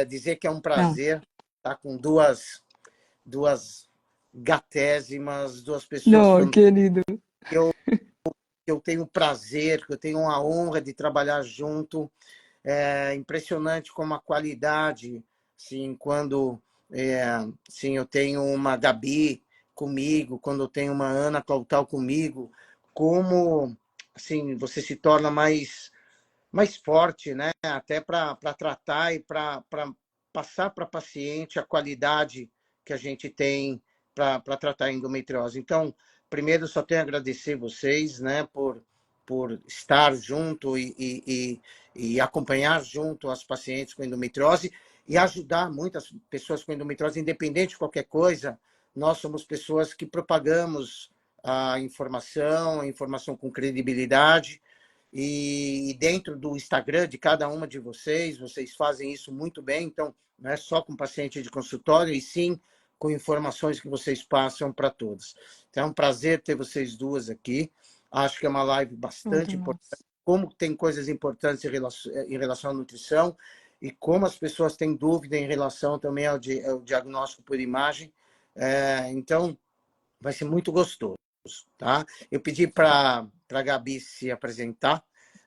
dizer que é um Não. prazer estar com duas gatésimas, duas pessoas Não, fantásticas. querido. Eu tenho o prazer, que eu tenho a honra de trabalhar junto. É impressionante como a qualidade, assim, quando assim, eu tenho uma Gabi comigo, quando eu tenho uma Ana Clautal comigo, como assim, você se torna mais forte, né? Até para tratar e para passar para paciente a qualidade que a gente tem para tratar a endometriose. Então, primeiro, só tenho a agradecer vocês, né, por estar junto e acompanhar junto as pacientes com endometriose e ajudar muitas pessoas com endometriose, independente de qualquer coisa. Nós somos pessoas que propagamos a informação com credibilidade, e dentro do Instagram de cada uma de vocês fazem isso muito bem. Então, não é só com paciente de consultório, e sim com informações que vocês passam para todos. Então, é um prazer ter vocês duas aqui. Acho que é uma live Tudo bastante importante. nosso. Como tem coisas importantes em relação à nutrição e como as pessoas têm dúvida em relação também ao diagnóstico por imagem. Então, vai ser muito gostoso, tá? Eu pedi para a Gabi se apresentar,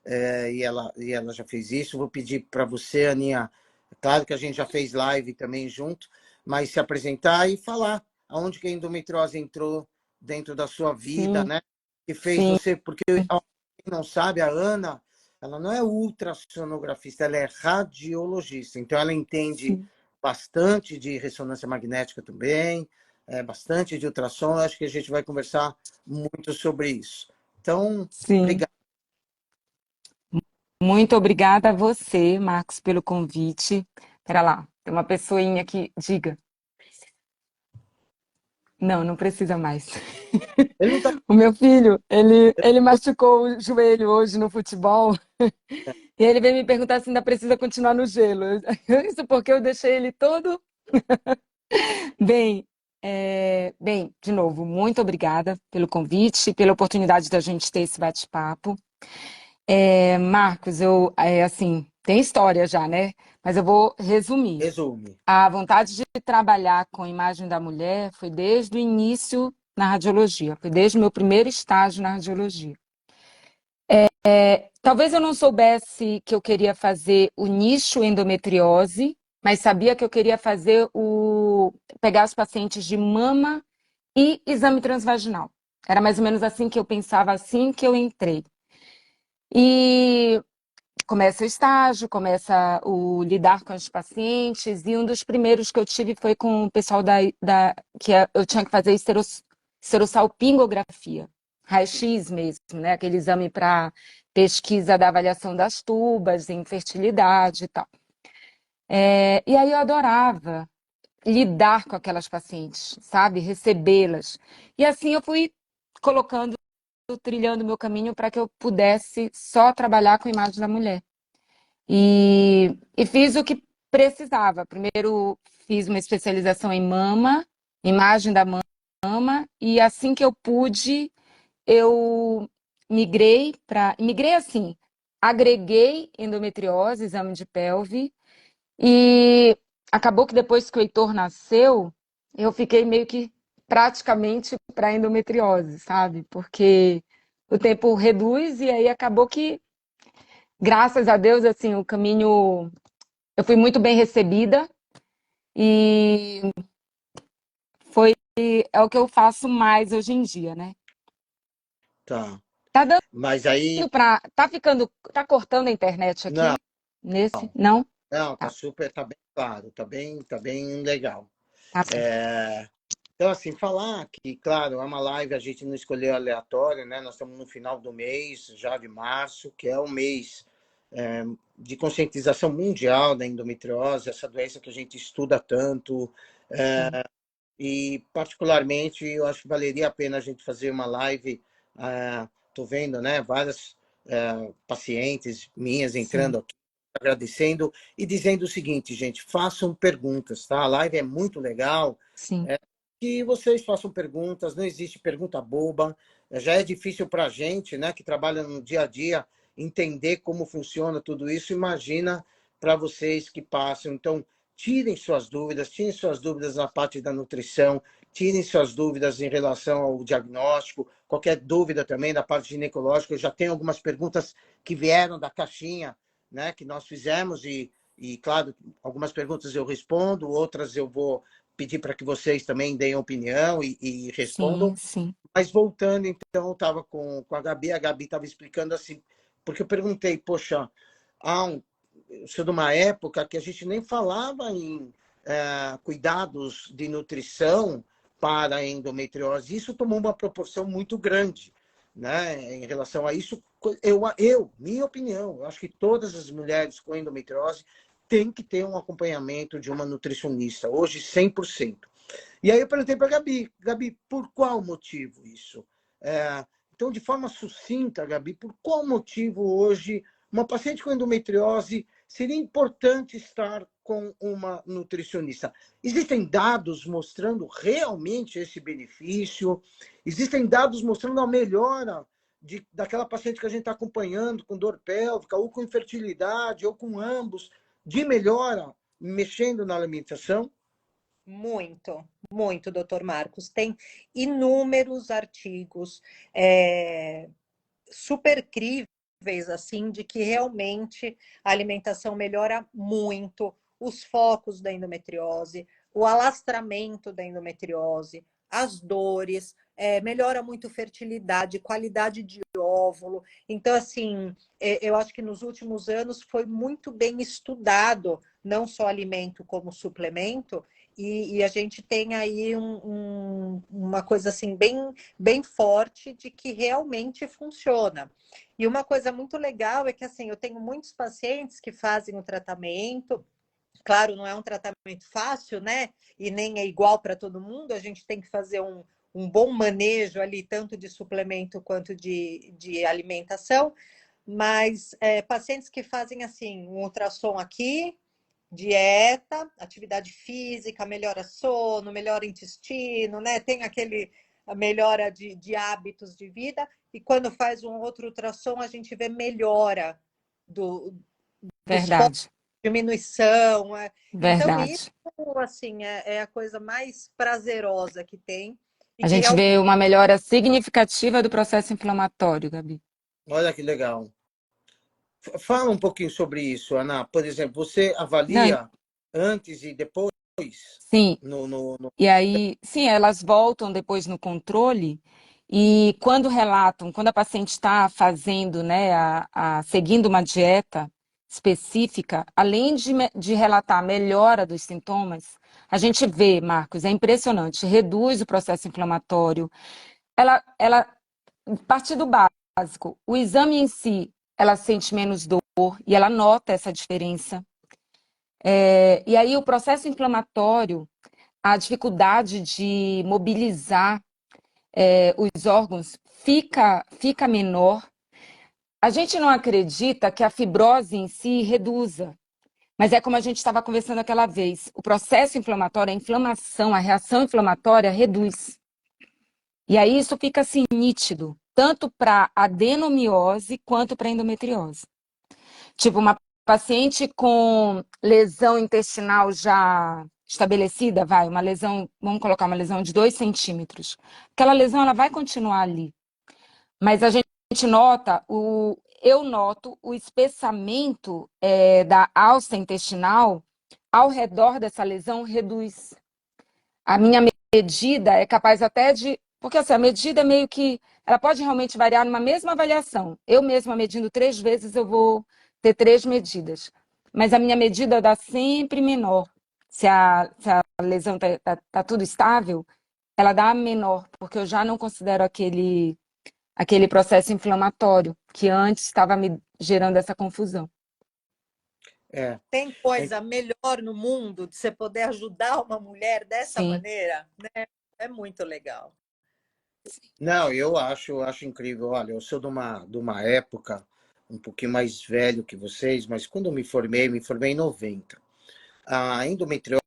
e ela já fez isso. Vou pedir para você, Aninha, claro que a gente já fez live também junto, mas se apresentar e falar aonde que a endometriose entrou dentro da sua vida, Sim, né? Que fez sim, você, porque quem não sabe, a Ana, ela não é ultrassonografista, ela é radiologista, então ela entende sim, bastante de ressonância magnética também, bastante de ultrassom. Eu acho que a gente vai conversar muito sobre isso. Então, sim. obrigado. Muito obrigada a você, Marcos, pelo convite. Pera lá, tem uma pessoinha aqui. Diga. Não, não precisa mais. Ele não está. O meu filho, ele machucou o joelho hoje no futebol e ele veio me perguntar se ainda precisa continuar no gelo. Isso porque eu deixei ele todo. Bem, bem, de novo, muito obrigada pelo convite, pela oportunidade da gente ter esse bate-papo. Marcos, assim, tem história já, né? Mas eu vou resumir. Resume. A vontade de trabalhar com a imagem da mulher foi desde o início na radiologia, foi desde o meu primeiro estágio na radiologia. Talvez eu não soubesse que eu queria fazer o nicho endometriose, mas sabia que eu queria pegar os pacientes de mama e exame transvaginal. Era mais ou menos assim que eu pensava, assim que eu entrei. E começa o estágio, começa o lidar com os pacientes, e um dos primeiros que eu tive foi com o pessoal eu tinha que fazer esterossalpingografia, raio-x mesmo, né? Aquele exame para pesquisa da avaliação das tubas, infertilidade e tal. E aí eu adorava lidar com aquelas pacientes, sabe? Recebê-las. E assim eu fui colocando, trilhando meu caminho para que eu pudesse só trabalhar com a imagem da mulher. E fiz o que precisava. Primeiro fiz uma especialização em mama, imagem da mama, e assim que eu pude, eu migrei assim, agreguei endometriose, exame de pelve, e acabou que depois que o Heitor nasceu, eu fiquei meio que praticamente para endometriose, sabe? Porque o tempo reduz e aí acabou que, graças a Deus, assim, o caminho, eu fui muito bem recebida e é o que eu faço mais hoje em dia, né? Tá. Tá dando Mas aí, tá cortando a internet não, aqui? Nesse? Não? não, tá Tá, super, tá bem claro, tá bem legal. tá bom. Então, assim, falar que, claro, é uma live, a gente não escolheu aleatório, né? Nós estamos no final do mês, já de março, que é o mês de conscientização mundial da endometriose, essa doença que a gente estuda tanto. Sim, E, particularmente, eu acho que valeria a pena a gente fazer uma live. Estou vendo, né, várias pacientes minhas sim, entrando aqui, agradecendo e dizendo o seguinte, gente, façam perguntas, tá? A live é muito legal, sim. que vocês façam perguntas, não existe pergunta boba. Já é difícil para a gente, né, que trabalha no dia a dia, entender como funciona tudo isso. Imagina para vocês que passam. Então, tirem suas dúvidas na parte da nutrição, tirem suas dúvidas em relação ao diagnóstico, qualquer dúvida também da parte ginecológica. Eu já tenho algumas perguntas que vieram da caixinha, né, que nós fizemos claro, algumas perguntas eu respondo, outras eu vou pedir para que vocês também deem opinião e respondam. Sim, sim. Mas voltando, então, eu estava com a Gabi estava explicando assim, porque eu perguntei, poxa, eu sou de uma época que a gente nem falava em cuidados de nutrição para a endometriose. Isso tomou uma proporção muito grande, né? Em relação a isso, minha opinião, eu acho que todas as mulheres com endometriose têm que ter um acompanhamento de uma nutricionista, hoje 100%. E aí eu perguntei para a Gabi, por qual motivo isso? Então, de forma sucinta, Gabi, por qual motivo hoje uma paciente com endometriose seria importante estar com uma nutricionista? Existem dados mostrando realmente esse benefício? Existem dados mostrando a melhora daquela paciente que a gente está acompanhando com dor pélvica, ou com infertilidade, ou com ambos, de melhora mexendo na alimentação? Muito, muito, doutor Marcos. Tem inúmeros artigos super críveis, assim, de que realmente a alimentação melhora muito os focos da endometriose, o alastramento da endometriose, as dores, melhora muito fertilidade, qualidade de óvulo. Então, assim, eu acho que nos últimos anos foi muito bem estudado, não só alimento como suplemento, e a gente tem aí uma coisa assim bem forte de que realmente funciona. E uma coisa muito legal é que assim, eu tenho muitos pacientes que fazem o tratamento. Claro, não é um tratamento fácil, né? E nem é igual para todo mundo. A gente tem que fazer um bom manejo ali, tanto de suplemento quanto de alimentação. Mas pacientes que fazem assim, um ultrassom aqui, dieta, atividade física, melhora sono, melhora intestino, né? Tem a melhora de hábitos de vida, e quando faz um outro ultrassom, a gente vê melhora dos focos, Verdade. diminuição. Então, Verdade. isso assim, é a coisa mais prazerosa que tem. E A que gente vê uma melhora significativa do processo inflamatório, Gabi. Olha que legal. Fala um pouquinho sobre isso, Ana. Por exemplo, você Não, avalia antes e depois sim. no... E aí, sim, elas voltam depois no controle e quando relatam, quando a paciente está fazendo, né, seguindo uma dieta específica, além de relatar a melhora dos sintomas, a gente vê, Marcos, é impressionante, reduz o processo inflamatório. Ela, a partir do básico, o exame em si, ela sente menos dor e ela nota essa diferença. E aí o processo inflamatório, a dificuldade de mobilizar os órgãos fica menor. A gente não acredita que a fibrose em si reduza, mas é como a gente estava conversando aquela vez, o processo inflamatório, a inflamação, a reação inflamatória reduz. E aí isso fica assim nítido, tanto para adenomiose quanto para endometriose. Tipo, uma paciente com lesão intestinal já estabelecida, uma lesão, vamos colocar uma lesão de 2 centímetros. Aquela lesão, ela vai continuar ali. Mas a gente nota, eu noto o espessamento da alça intestinal ao redor dessa lesão reduz. A minha medida é capaz até de... Porque assim, a medida é meio que... Ela pode realmente variar numa mesma avaliação. Eu mesma medindo 3 vezes, eu vou ter 3 medidas. Mas a minha medida dá sempre menor. Se a lesão tá tudo estável, ela dá menor, porque eu já não considero aquele processo inflamatório que antes estava me gerando essa confusão. Tem coisa melhor no mundo de você poder ajudar uma mulher dessa Sim. maneira, né? É muito legal. Não, eu acho incrível. Olha, eu sou de uma época um pouquinho mais velho que vocês, mas quando eu me formei em 90. A endometriose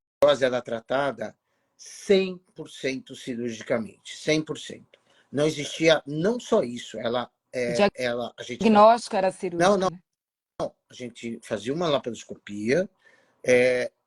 era tratada 100% cirurgicamente, 100%. Não existia, não só isso, a gente O diagnóstico era não, cirúrgico, não, né? a gente fazia uma laparoscopia,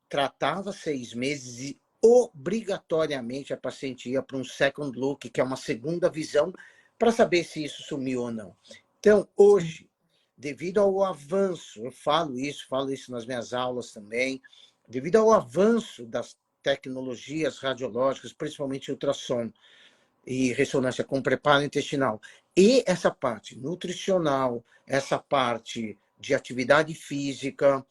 tratava 6 meses e obrigatoriamente a paciente ia para um second look, que é uma segunda visão, para saber se isso sumiu ou não. Então, hoje, devido ao avanço, eu falo isso nas minhas aulas também, devido ao avanço das tecnologias radiológicas, principalmente ultrassom e ressonância com preparo intestinal, e essa parte nutricional, essa parte de atividade física,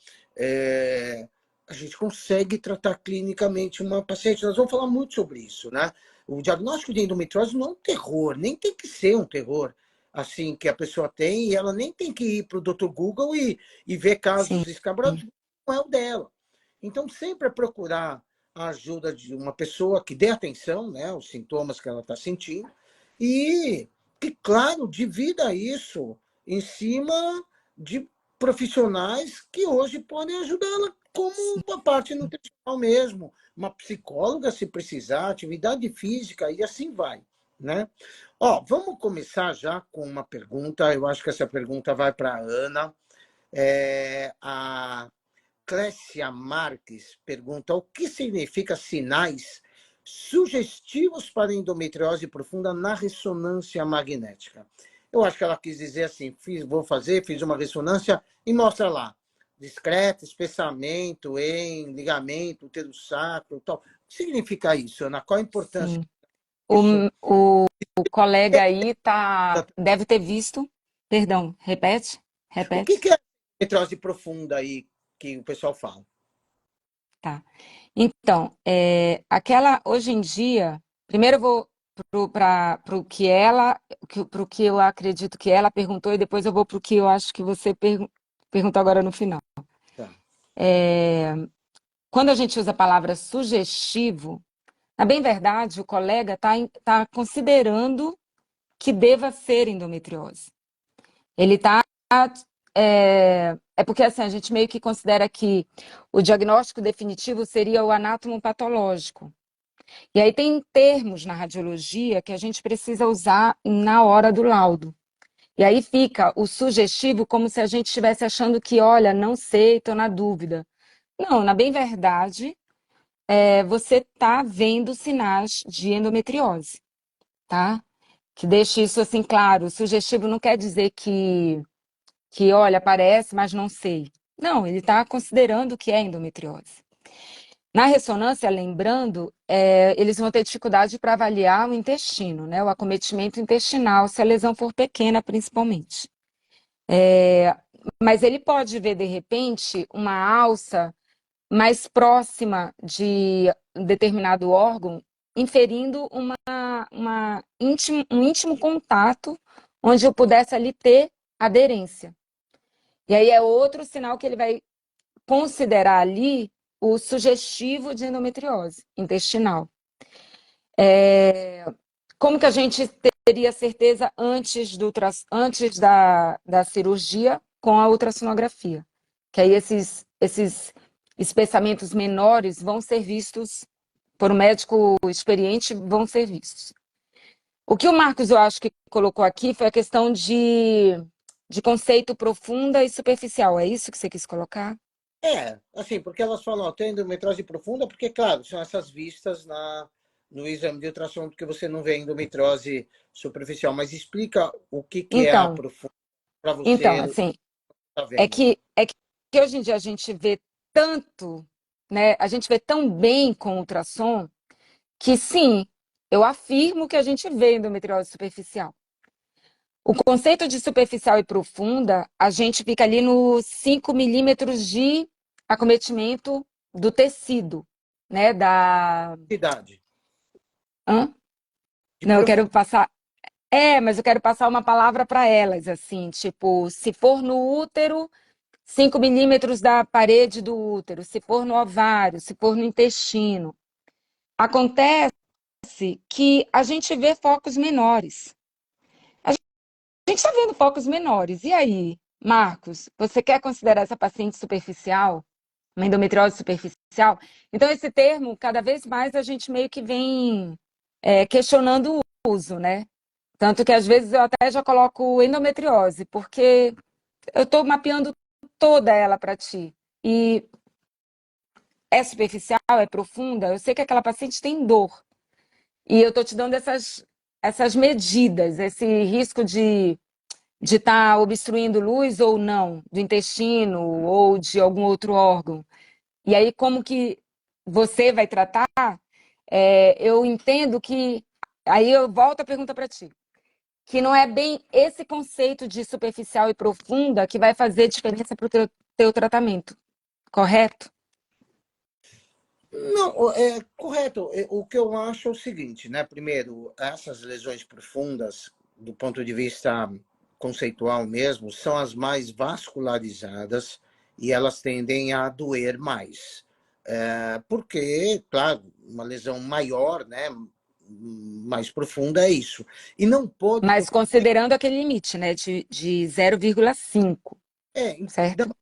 a gente consegue tratar clinicamente uma paciente. Nós vamos falar muito sobre isso, né? O diagnóstico de endometriose não é um terror, nem tem que ser um terror, assim, que a pessoa tem, e ela nem tem que ir para o Dr. Google e ver casos escabrosos, não é o dela. Então, sempre é procurar a ajuda de uma pessoa que dê atenção, né, aos sintomas que ela está sentindo, e que, claro, divida isso em cima de profissionais que hoje podem ajudá-la, como uma parte nutricional mesmo, uma psicóloga se precisar, atividade física, e assim vai, né? Ó, vamos começar já com uma pergunta. Eu acho que essa pergunta vai para a Ana. A Clécia Marques pergunta: o que significa sinais sugestivos para endometriose profunda na ressonância magnética? Eu acho que ela quis dizer assim: fiz uma ressonância e mostra lá, discreto, espessamento em ligamento, útero sacro, tal. O que significa isso, Ana? Qual a importância disso? O colega aí deve ter visto. Perdão, repete? O Repete. que é a endometriose profunda aí que o pessoal fala? Tá. Então, hoje em dia, primeiro eu vou para o que pro que eu acredito que ela perguntou, e depois eu vou para o que eu acho que você perguntou agora no final. Tá. Quando a gente usa a palavra sugestivo, na bem verdade, o colega está considerando que deva ser endometriose. Ele está. É porque assim, a gente meio que considera que o diagnóstico definitivo seria o anátomo patológico. E aí tem termos na radiologia que a gente precisa usar na hora do laudo. E aí fica o sugestivo como se a gente estivesse achando que, olha, não sei, estou na dúvida. Não, na bem verdade, você está vendo sinais de endometriose, tá? Que deixe isso assim claro. O sugestivo não quer dizer que olha, parece, mas não sei. Não, ele está considerando que é endometriose. Na ressonância, lembrando, eles vão ter dificuldade para avaliar o intestino, né? O acometimento intestinal, se a lesão for pequena, principalmente. Mas ele pode ver, de repente, uma alça mais próxima de um determinado órgão, inferindo um íntimo contato, onde eu pudesse ali ter aderência. E aí é outro sinal que ele vai considerar ali o sugestivo de endometriose intestinal. Como que a gente teria certeza antes da cirurgia com a ultrassonografia? Que aí esses espessamentos menores vão ser vistos por um médico experiente, vão ser vistos. O que o Marcos, eu acho que colocou aqui foi a questão de conceito profunda e superficial. É isso que você quis colocar? Assim, porque elas falam, tem endometriose profunda, porque, claro, são essas vistas no exame de ultrassom, porque você não vê endometriose superficial. Mas explica o que é a profunda para você assim, tá vendo. É que hoje em dia a gente vê tanto, né? A gente vê tão bem com ultrassom que sim, eu afirmo que a gente vê endometriose superficial. O conceito de superficial e profunda, a gente fica ali nos 5 milímetros de acometimento do tecido, né? Idade. Hã? Não, eu quero passar. Mas eu quero passar uma palavra para elas, assim, tipo, se for no útero, 5 milímetros da parede do útero, se for no ovário, se for no intestino. Acontece que a gente vê focos menores. A gente está vendo focos menores. E aí, Marcos, você quer considerar essa paciente superficial? Uma endometriose superficial? Então, esse termo, cada vez mais a gente meio que vem questionando o uso, né? Tanto que às vezes eu até já coloco endometriose, porque eu estou mapeando toda ela para ti e é superficial, é profunda, eu sei que aquela paciente tem dor. E eu estou te dando essas medidas, esse risco de estar obstruindo luz ou não, do intestino ou de algum outro órgão. E aí, como que você vai tratar, eu entendo que... Aí eu volto a pergunta para ti. Que não é bem esse conceito de superficial e profunda que vai fazer diferença para o teu tratamento, correto? Não, é correto. O que eu acho é o seguinte, né? Primeiro, essas lesões profundas, do ponto de vista conceitual mesmo, são as mais vascularizadas e elas tendem a doer mais. Porque, claro, uma lesão maior, né? Mais profunda é isso. E não pode Mas confundir. considerando aquele limite, né, de 0,5, Ainda certo?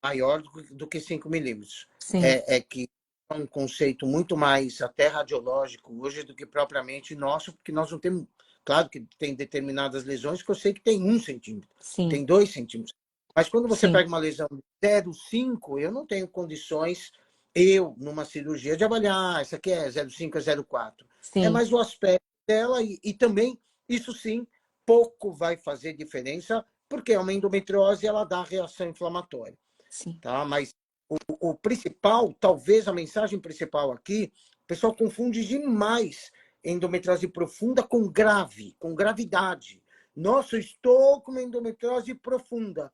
maior do que 5 milímetros. Sim, Que é um conceito muito mais até radiológico hoje do que propriamente nosso, porque nós não temos. Claro que tem determinadas lesões que eu sei que tem 1 centímetro, sim, tem 2 centímetros. Mas quando você sim, pega uma lesão de 0,5, eu não tenho condições, eu, numa cirurgia, de avaliar, essa aqui é 0,5, é 0,4. É sim, mais o aspecto dela e também, isso sim, pouco vai fazer diferença, porque uma endometriose ela dá reação inflamatória. sim, Tá? Mas o principal, talvez a mensagem principal aqui, o pessoal confunde demais endometriose profunda com grave, com gravidade. Nossa, eu estou com uma endometriose profunda.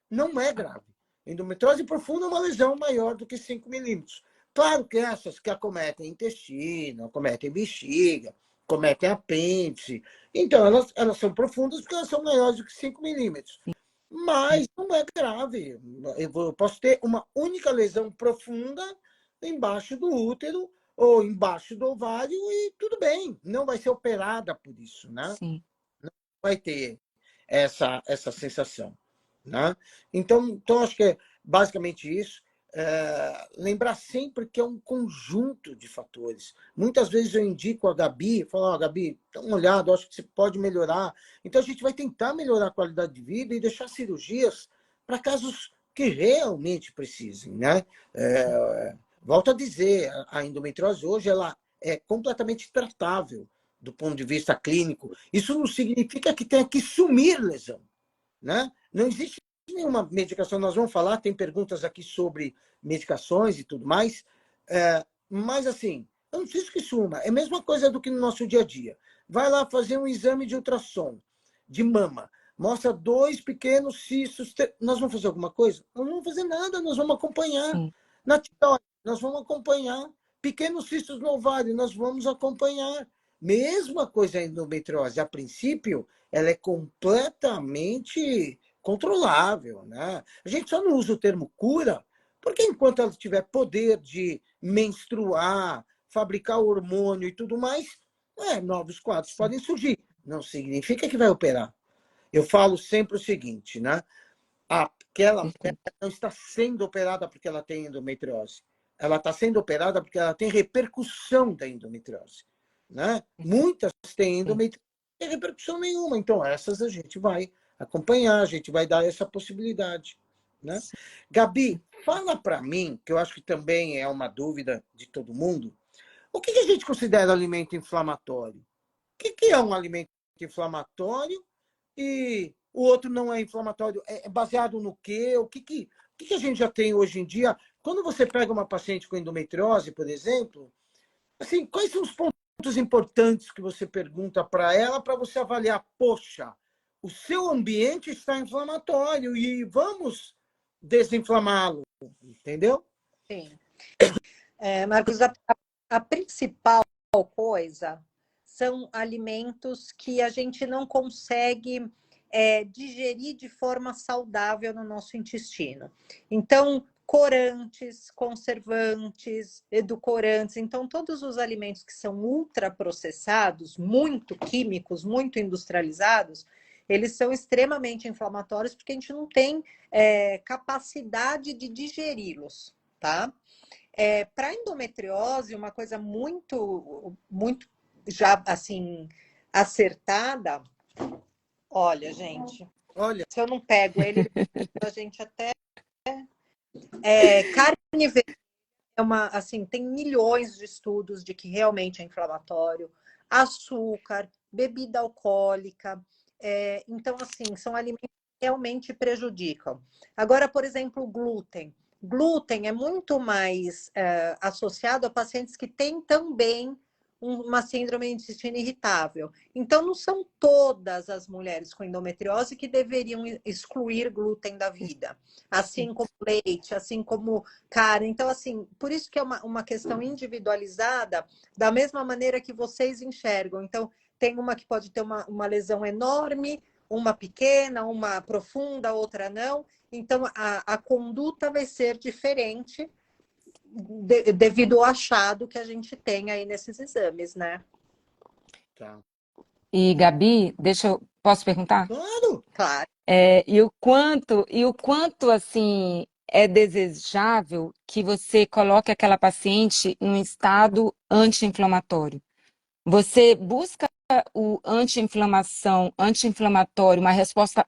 Não é grave. Endometriose profunda é uma lesão maior do que 5 milímetros. Claro que essas que acometem intestino, acometem bexiga, acometem apêndice, então elas são profundas porque elas são maiores do que 5 milímetros. Mas não é grave. Eu posso ter uma única lesão profunda embaixo do útero ou embaixo do ovário e tudo bem. Não vai ser operada por isso, né? sim. Vai ter essa sensação, né? Então acho que é basicamente isso. Lembrar sempre que é um conjunto de fatores. Muitas vezes eu indico a Gabi, falo, Gabi, dá uma olhada, acho que você pode melhorar. Então a gente vai tentar melhorar a qualidade de vida e deixar cirurgias para casos que realmente precisem, né? Volto a dizer, a endometriose hoje ela é completamente tratável do ponto de vista clínico. Isso não significa que tenha que sumir lesão, né? Não existe nenhuma medicação. Nós vamos falar, tem perguntas aqui sobre medicações e tudo mais, mas assim, eu não preciso que suma. É a mesma coisa do que no nosso dia a dia. Vai lá fazer um exame de ultrassom de mama, mostra 2 pequenos cistos. Nós vamos fazer alguma coisa? Nós não vamos fazer nada, nós vamos acompanhar. Sim, Na tireoide, nós vamos acompanhar. Pequenos cistos no ovário, nós vamos acompanhar. Mesma coisa a endometriose. A princípio, ela é completamente controlável, né? A gente só não usa o termo cura, porque enquanto ela tiver poder de menstruar, fabricar hormônio e tudo mais, novos quadros sim. podem surgir. Não significa que vai operar. Eu falo sempre o seguinte, né? Aquela mulher Perfeito. não está sendo operada porque ela tem endometriose. Ela está sendo operada porque ela tem repercussão da endometriose, né? Muitas têm Perfeito. endometriose sem repercussão nenhuma. Então, essas a gente vai acompanhar, a gente vai dar essa possibilidade, né? Sim. Gabi, fala para mim, que eu acho que também é uma dúvida de todo mundo, o que a gente considera alimento inflamatório? O que é um alimento inflamatório e o outro não é inflamatório? É baseado no quê? O que a gente já tem hoje em dia? Quando você pega uma paciente com endometriose, por exemplo, assim, quais são os pontos importantes que você pergunta para ela para você avaliar? Poxa, o seu ambiente está inflamatório e vamos desinflamá-lo, entendeu? Sim. Marcos, a principal coisa são alimentos que a gente não consegue digerir de forma saudável no nosso intestino. Então, corantes, conservantes, edulcorantes, então todos os alimentos que são ultraprocessados, muito químicos, muito industrializados, eles são extremamente inflamatórios porque a gente não tem capacidade de digeri-los, tá? Para endometriose, uma coisa muito, muito já assim acertada. Olha, gente, Olha, se eu não pego ele, a gente até Carne vermelha é uma, assim, tem milhões de estudos de que realmente é inflamatório. Açúcar, bebida alcoólica. Então, assim, são alimentos que realmente prejudicam. Agora, por exemplo, o glúten. Glúten é muito mais associado a pacientes que têm também uma síndrome de intestino irritável. Então, não são todas as mulheres com endometriose que deveriam excluir glúten da vida, assim como leite, assim como carne. Então, assim, por isso que é uma questão individualizada, da mesma maneira que vocês enxergam. Então, tem uma que pode ter uma lesão enorme, uma pequena, uma profunda, outra não. Então, a conduta vai ser diferente devido ao achado que a gente tem aí nesses exames, né? Tá. E, Gabi, posso perguntar? Claro! Claro. E o quanto, assim, é desejável que você coloque aquela paciente em um estado anti-inflamatório? Você busca o anti-inflamatório, uma resposta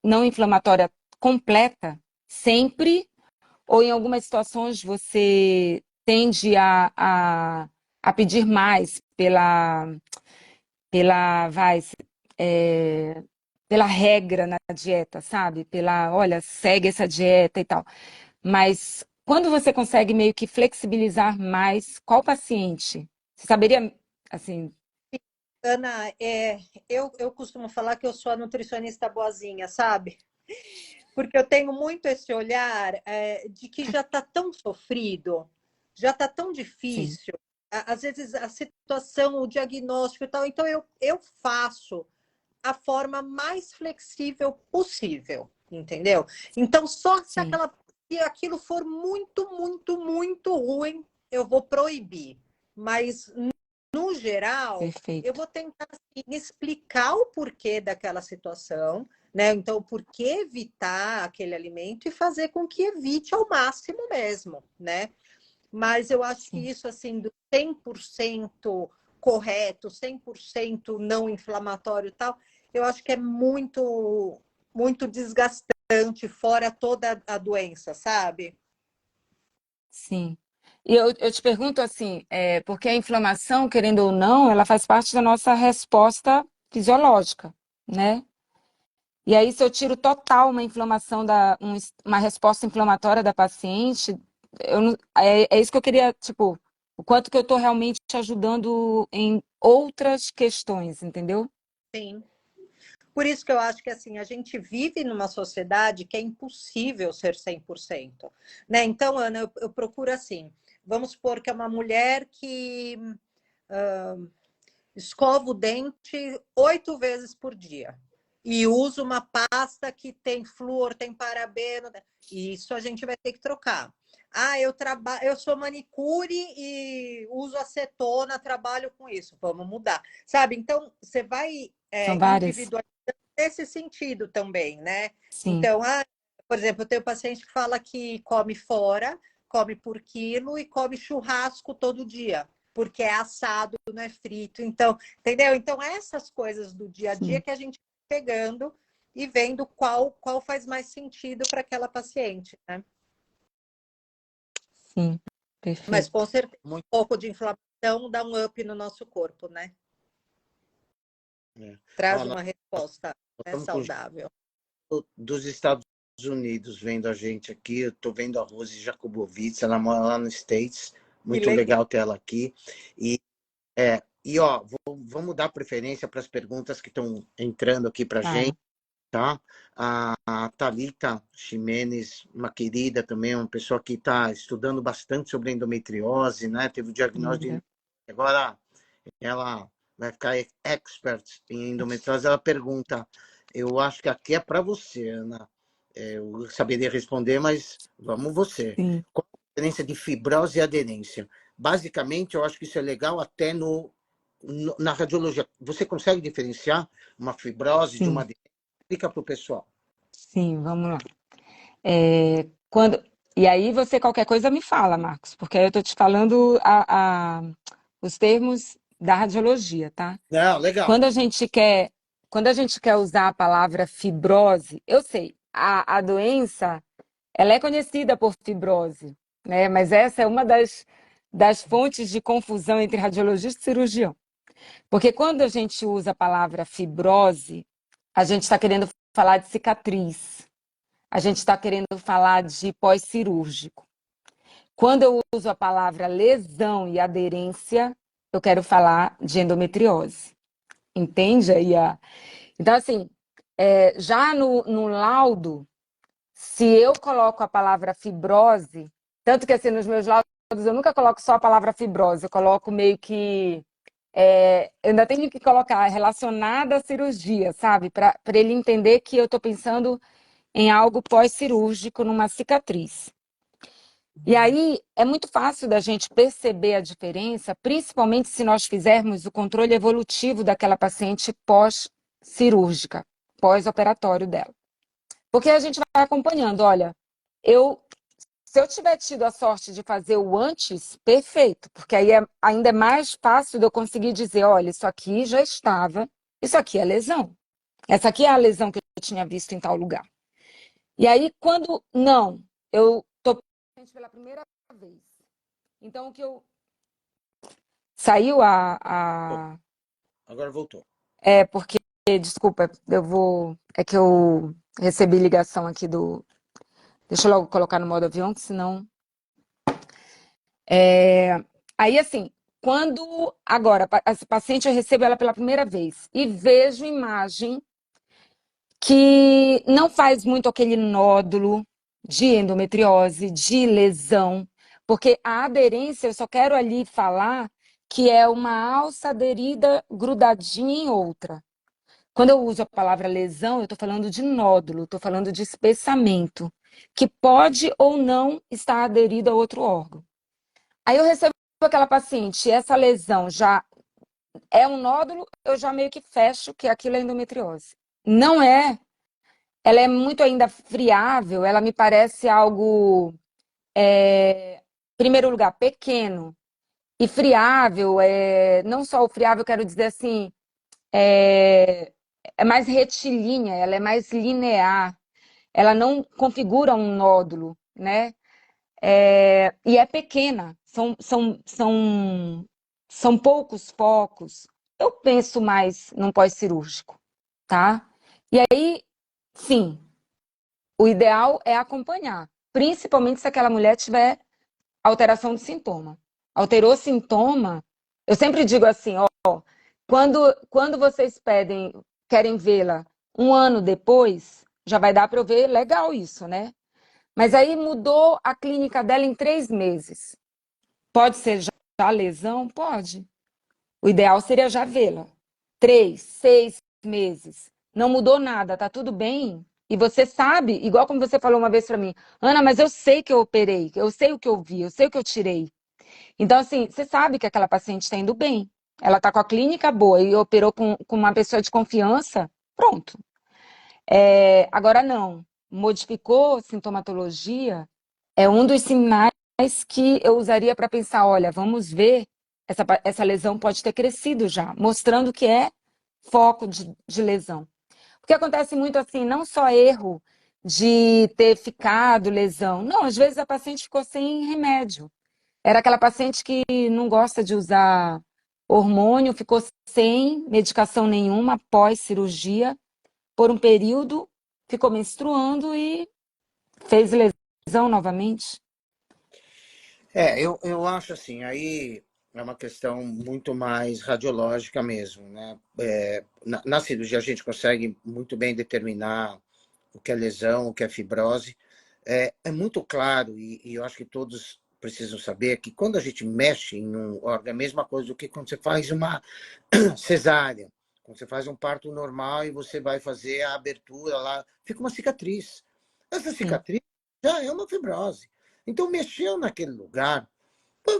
não inflamatória completa, sempre? Ou em algumas situações você tende a pedir mais pela, vai, pela regra na dieta, sabe? Olha, segue essa dieta e tal. Mas quando você consegue meio que flexibilizar mais, qual paciente? Você saberia, assim, Ana, eu costumo falar que eu sou a nutricionista boazinha, sabe? Porque eu tenho muito esse olhar de que já está tão sofrido, já está tão sim, difícil. Às vezes a situação, o diagnóstico e tal. Então eu faço a forma mais flexível possível, entendeu? Então, só sim, se aquilo for muito, muito, muito ruim, eu vou proibir. Mas, no geral, eu perfeito. vou tentar assim, explicar o porquê daquela situação, né? Então, por que evitar aquele alimento e fazer com que evite ao máximo mesmo, né? Mas eu acho que Sim, isso, assim, do 100% correto, 100% não inflamatório e tal, eu acho que é muito, muito desgastante, fora toda a doença, sabe? sim. E eu te pergunto assim, porque a inflamação, querendo ou não, ela faz parte da nossa resposta fisiológica, né? E aí, se eu tiro total uma inflamação uma resposta inflamatória da paciente, é isso que eu queria, tipo, o quanto que eu estou realmente te ajudando em outras questões, entendeu? Sim. Por isso que eu acho que assim, a gente vive numa sociedade que é impossível ser 100%, né? Então, Ana, eu procuro assim, vamos supor que é uma mulher que escova o dente 8 vezes por dia e usa uma pasta que tem flúor, tem parabeno, e isso a gente vai ter que trocar. Eu sou manicure e uso acetona, trabalho com isso. Vamos mudar, sabe? Então você vai São várias. individualizando nesse sentido também, né? Sim, Então, por exemplo, eu tenho paciente que fala que come fora, come por quilo e come churrasco todo dia porque é assado, não é frito. Então, entendeu? Então, essas coisas do dia a dia sim, que a gente vai pegando e vendo qual faz mais sentido para aquela paciente, né? sim, Mas com perfeito. certeza, Muito. um pouco de inflamação dá um up no nosso corpo, né? É. Traz Ó, nós uma resposta, né, estamos com saudável. dos Estados Unidos vendo a gente aqui. Eu estou vendo a Rose Jacobovitz, ela mora lá nos States. Que Muito legal. legal ter ela aqui. Vamos dar preferência para as perguntas que estão entrando aqui para a gente, Claro. tá? A Thalita Ximenes, uma querida também, uma pessoa que está estudando bastante sobre endometriose, né? Teve o diagnóstico Linda. agora ela vai ficar expert em endometriose. Ela pergunta, eu acho que aqui é para você, Ana. Eu saberia responder, mas vamos você. Sim, Qual a diferença de fibrose e aderência? Basicamente, eu acho que isso é legal até na radiologia. Você consegue diferenciar uma fibrose de uma sim, aderência? Explica para o pessoal. sim, vamos lá. E aí você qualquer coisa me fala, Marcos, porque aí eu estou te falando os termos da radiologia, tá? Não, legal. Quando a gente quer, quando a gente quer usar a palavra fibrose, eu sei, a doença ela é conhecida por fibrose, né? Mas essa é uma das fontes de confusão entre radiologista e cirurgião. Porque quando a gente usa a palavra fibrose, a gente está querendo falar de cicatriz, a gente está querendo falar de pós-cirúrgico. Quando eu uso a palavra lesão e aderência, eu quero falar de endometriose. Entende aí? Então, assim, já no laudo, se eu coloco a palavra fibrose, tanto que assim, nos meus laudos eu nunca coloco só a palavra fibrose, eu coloco meio que eu ainda tenho que colocar relacionada à cirurgia, sabe? Para ele entender que eu estou pensando em algo pós-cirúrgico, numa cicatriz. E aí é muito fácil da gente perceber a diferença, principalmente se nós fizermos o controle evolutivo daquela paciente pós-cirúrgica, pós-operatório dela. Porque a gente vai acompanhando, olha, se eu tiver tido a sorte de fazer o antes, perfeito, porque aí ainda é mais fácil de eu conseguir dizer, olha, isso aqui já estava, isso aqui é lesão. Essa aqui é a lesão que eu tinha visto em tal lugar. E aí, quando não, eu estou pela primeira vez. Então, o que eu... Saiu Agora voltou. Porque, desculpa, É que eu recebi ligação aqui do... Deixa eu logo colocar no modo avião, que senão... Aí, assim, quando agora a paciente eu recebo ela pela primeira vez e vejo imagem que não faz muito aquele nódulo de endometriose, de lesão, porque a aderência, eu só quero ali falar que é uma alça aderida grudadinha em outra. Quando eu uso a palavra lesão, eu estou falando de nódulo, estou falando de espessamento, que pode ou não estar aderido a outro órgão. Aí eu recebo aquela paciente, essa lesão já é um nódulo, eu já meio que fecho que aquilo é endometriose. Não é. Ela é muito ainda friável, ela me parece algo, em primeiro lugar, pequeno. E friável, não só o friável, quero dizer assim, é mais retilínea, ela é mais linear, ela não configura um nódulo, né? E é pequena, são poucos focos. Eu penso mais num pós-cirúrgico, tá? E aí, sim, o ideal é acompanhar, principalmente se aquela mulher tiver alteração de sintoma. Alterou sintoma, eu sempre digo assim, ó, quando vocês querem vê-la um ano depois, já vai dar para eu ver legal isso, né? Mas aí mudou a clínica dela em 3 meses. Pode ser já lesão? Pode. O ideal seria já vê-la. 3, 6 meses. Não mudou nada, tá tudo bem? E você sabe, igual como você falou uma vez para mim, Ana, mas eu sei que eu operei, eu sei o que eu vi, eu sei o que eu tirei. Então, assim, você sabe que aquela paciente está indo bem. Ela está com a clínica boa e operou com uma pessoa de confiança, pronto. Agora não, modificou sintomatologia, é um dos sinais que eu usaria para pensar, olha, vamos ver, essa lesão pode ter crescido já, mostrando que é foco de lesão. Porque acontece muito assim, não só erro de ter ficado lesão, não, às vezes a paciente ficou sem remédio. Era aquela paciente que não gosta de usar hormônio, ficou sem medicação nenhuma após cirurgia, por um período, ficou menstruando e fez lesão novamente. Eu acho assim, aí é uma questão muito mais radiológica mesmo, né? Na cirurgia a gente consegue muito bem determinar o que é lesão, o que é fibrose. É muito claro, e eu acho que todos precisam saber, que quando a gente mexe em um órgão, é a mesma coisa do que quando você faz uma cesárea, quando você faz um parto normal e você vai fazer a abertura lá, fica uma cicatriz. Essa cicatriz já é uma fibrose. Então, mexeu naquele lugar,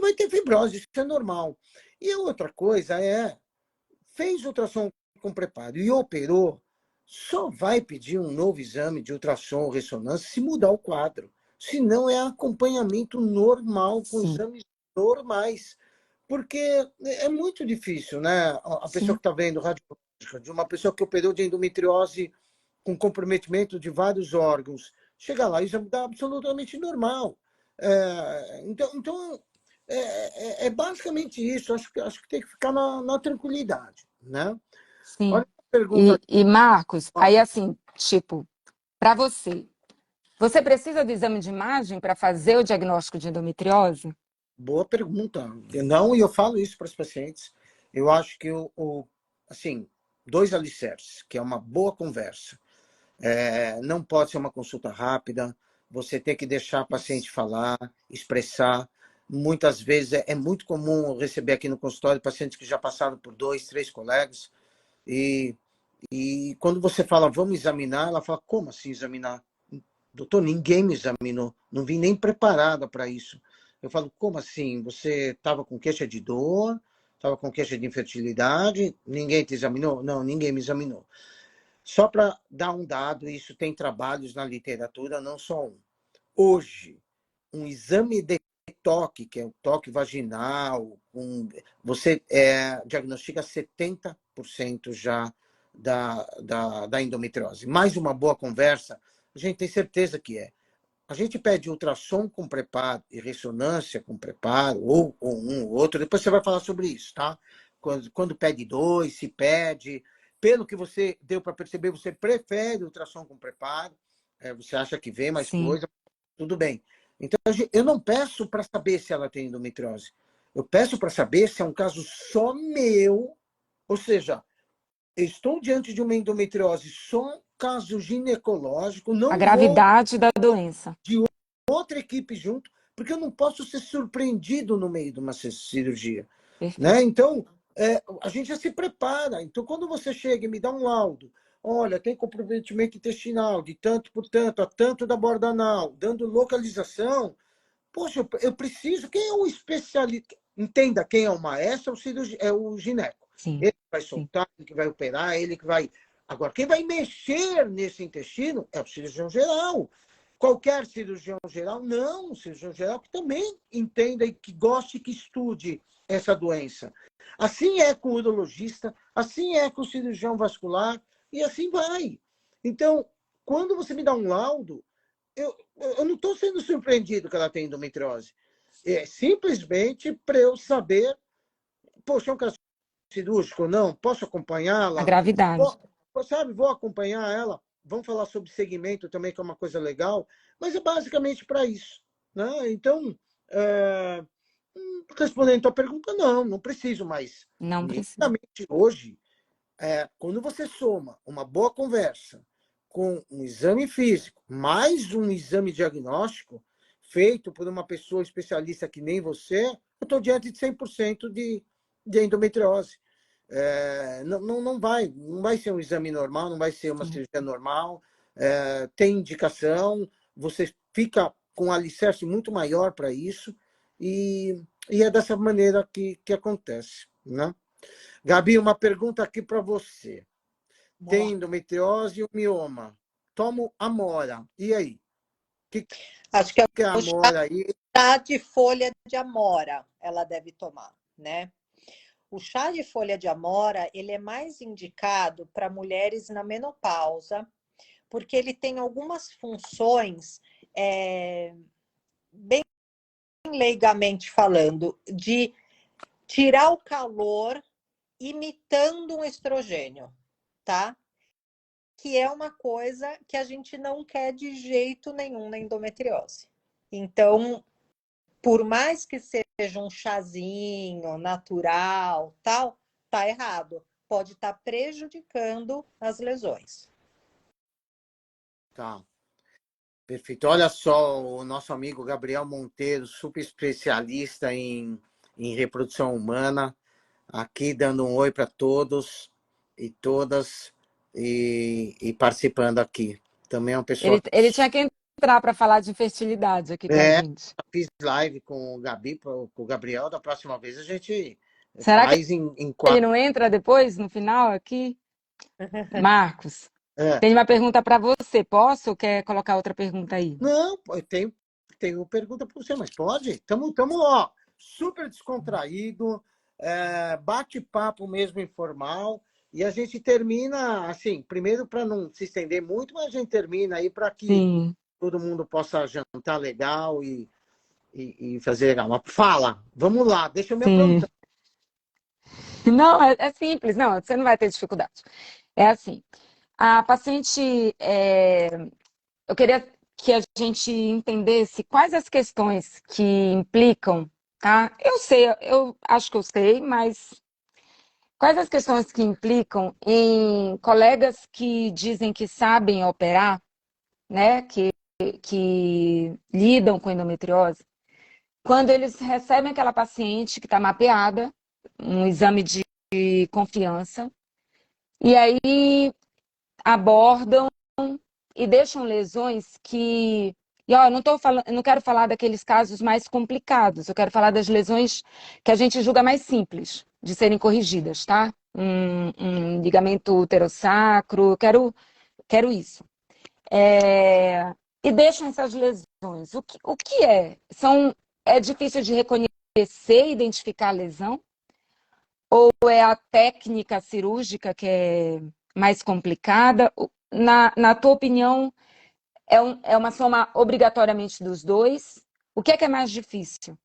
vai ter fibrose, isso é normal. E a outra coisa fez ultrassom com preparo e operou, só vai pedir um novo exame de ultrassom ou ressonância se mudar o quadro. Se não, é acompanhamento normal, com exames normais. Porque é muito difícil, né? A pessoa que está vendo radiológica, de uma pessoa que operou de endometriose com comprometimento de vários órgãos, chega lá, o exame dá absolutamente normal. Então é basicamente isso. Acho que tem que ficar na tranquilidade, né? Sim. Olha a pergunta. E Marcos, Ó, aí assim, tipo, para você precisa do exame de imagem para fazer o diagnóstico de endometriose? boa pergunta. Não, e eu falo isso para os pacientes. Eu acho que assim, dois alicerces, que é uma boa conversa. Não pode ser uma consulta rápida, você tem que deixar a paciente falar, expressar. Muitas vezes é muito comum receber aqui no consultório pacientes que já passaram por 2, 3 colegas, e, e quando você fala, vamos examinar, ela fala, como assim examinar? Doutor, ninguém me examinou, não vim nem preparada para isso. Eu falo, como assim? Você estava com queixa de dor, estava com queixa de infertilidade, ninguém te examinou? Não, ninguém me examinou. Só para dar um dado, isso tem trabalhos na literatura, não só um. Hoje, um exame de toque, que é o toque vaginal, você diagnostica 70% já da endometriose. Mais uma boa conversa, a gente tem certeza que é. A gente pede ultrassom com preparo e ressonância com preparo, ou um ou outro, depois você vai falar sobre isso, tá? Quando pede dois, se pede. Pelo que você deu para perceber, você prefere ultrassom com preparo, você acha que vê mais Sim. coisa, tudo bem. Então, eu não peço para saber se ela tem endometriose. Eu peço para saber se é um caso só meu, ou seja, eu estou diante de uma endometriose só caso ginecológico, A não vou gravidade da doença. de outra equipe junto, porque eu não posso ser surpreendido no meio de uma cirurgia, né? Perfeito. Então, a gente já se prepara. Então, quando você chega e me dá um laudo, olha, tem comprometimento intestinal de tanto por tanto, a tanto da borda anal, dando localização, poxa, eu preciso, quem é o especialista? Entenda, quem é o maestro é o gineco. Sim, Ele que vai sim. soltar, ele que vai operar, ele que vai... Agora, quem vai mexer nesse intestino é o cirurgião geral. Qualquer cirurgião geral, não, cirurgião geral que também entenda e que goste e que estude essa doença. Assim é com o urologista, assim é com o cirurgião vascular, e assim vai. Então, quando você me dá um laudo, eu não estou sendo surpreendido que ela tem endometriose. É simplesmente para eu saber, poxa, é um caso cirúrgico ou não? Posso A acompanhá-la? gravidade. Sabe, vou acompanhar ela. Vamos falar sobre segmento também, que é uma coisa legal, mas é basicamente para isso. Né? Então, respondendo a tua pergunta, não preciso mais. Não precisa. Nitidamente, hoje, quando você soma uma boa conversa com um exame físico, mais um exame diagnóstico, feito por uma pessoa especialista que nem você, eu estou diante de 100% de endometriose. Não vai ser um exame normal, não vai ser uma Sim. cirurgia normal, tem indicação, você fica com um alicerce muito maior para isso, e é dessa maneira que acontece. Né? Gabi, uma pergunta aqui para você. Vamos Tem lá. endometriose e o mioma. Tomo amora. E aí? O que, Acho que é que é a o amora aí? chá de folha de amora ela deve tomar, né? O chá de folha de amora, ele é mais indicado para mulheres na menopausa, porque ele tem algumas funções, bem leigamente falando, de tirar o calor imitando um estrogênio, tá? Que é uma coisa que a gente não quer de jeito nenhum na endometriose. Então, por mais que seja um chazinho natural, tal, tá errado. Pode estar prejudicando as lesões. Tá, perfeito. Olha só, o nosso amigo Gabriel Monteiro, super especialista em reprodução humana, aqui dando um oi para todos e todas e participando aqui. Também é uma pessoa. Ele tinha que entrar para falar de fertilidade aqui com a gente. Fiz live com o Gabi, com o Gabriel. Da próxima vez a gente Será que faz em ele quatro. não entra depois, no final, aqui? Marcos, É. tenho uma pergunta para você. Posso ou quer colocar outra pergunta aí? Não, eu tenho pergunta para você, mas pode? Estamos, ó, super descontraído, bate-papo mesmo informal, e a gente termina, assim, primeiro para não se estender muito, mas a gente termina aí para que Sim. todo mundo possa jantar legal e fazer legal. Mas fala, vamos lá, deixa eu me Sim. aprontar. Não, é simples, não, você não vai ter dificuldade. É assim, a paciente, eu queria que a gente entendesse quais as questões que implicam, tá? Eu sei, eu acho que eu sei, mas quais as questões que implicam em colegas que dizem que sabem operar, né? Que lidam com endometriose, quando eles recebem aquela paciente que está mapeada, um exame de confiança, e aí abordam e deixam lesões que. E ó, eu não quero falar daqueles casos mais complicados, eu quero falar das lesões que a gente julga mais simples de serem corrigidas, tá? Um ligamento uterossacro, quero isso. E deixam essas lesões. O que é? É difícil de reconhecer e identificar a lesão? Ou é a técnica cirúrgica que é mais complicada? Na tua opinião, é uma soma obrigatoriamente dos dois? O que é mais difícil?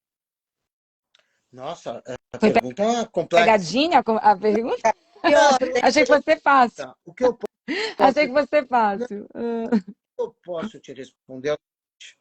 Nossa, a Foi pergunta complexa. pegadinha a pergunta? E ó, Achei que fosse fácil. Tá, o que eu Achei posso, que fosse não, fácil. eu posso te responder é o seguinte.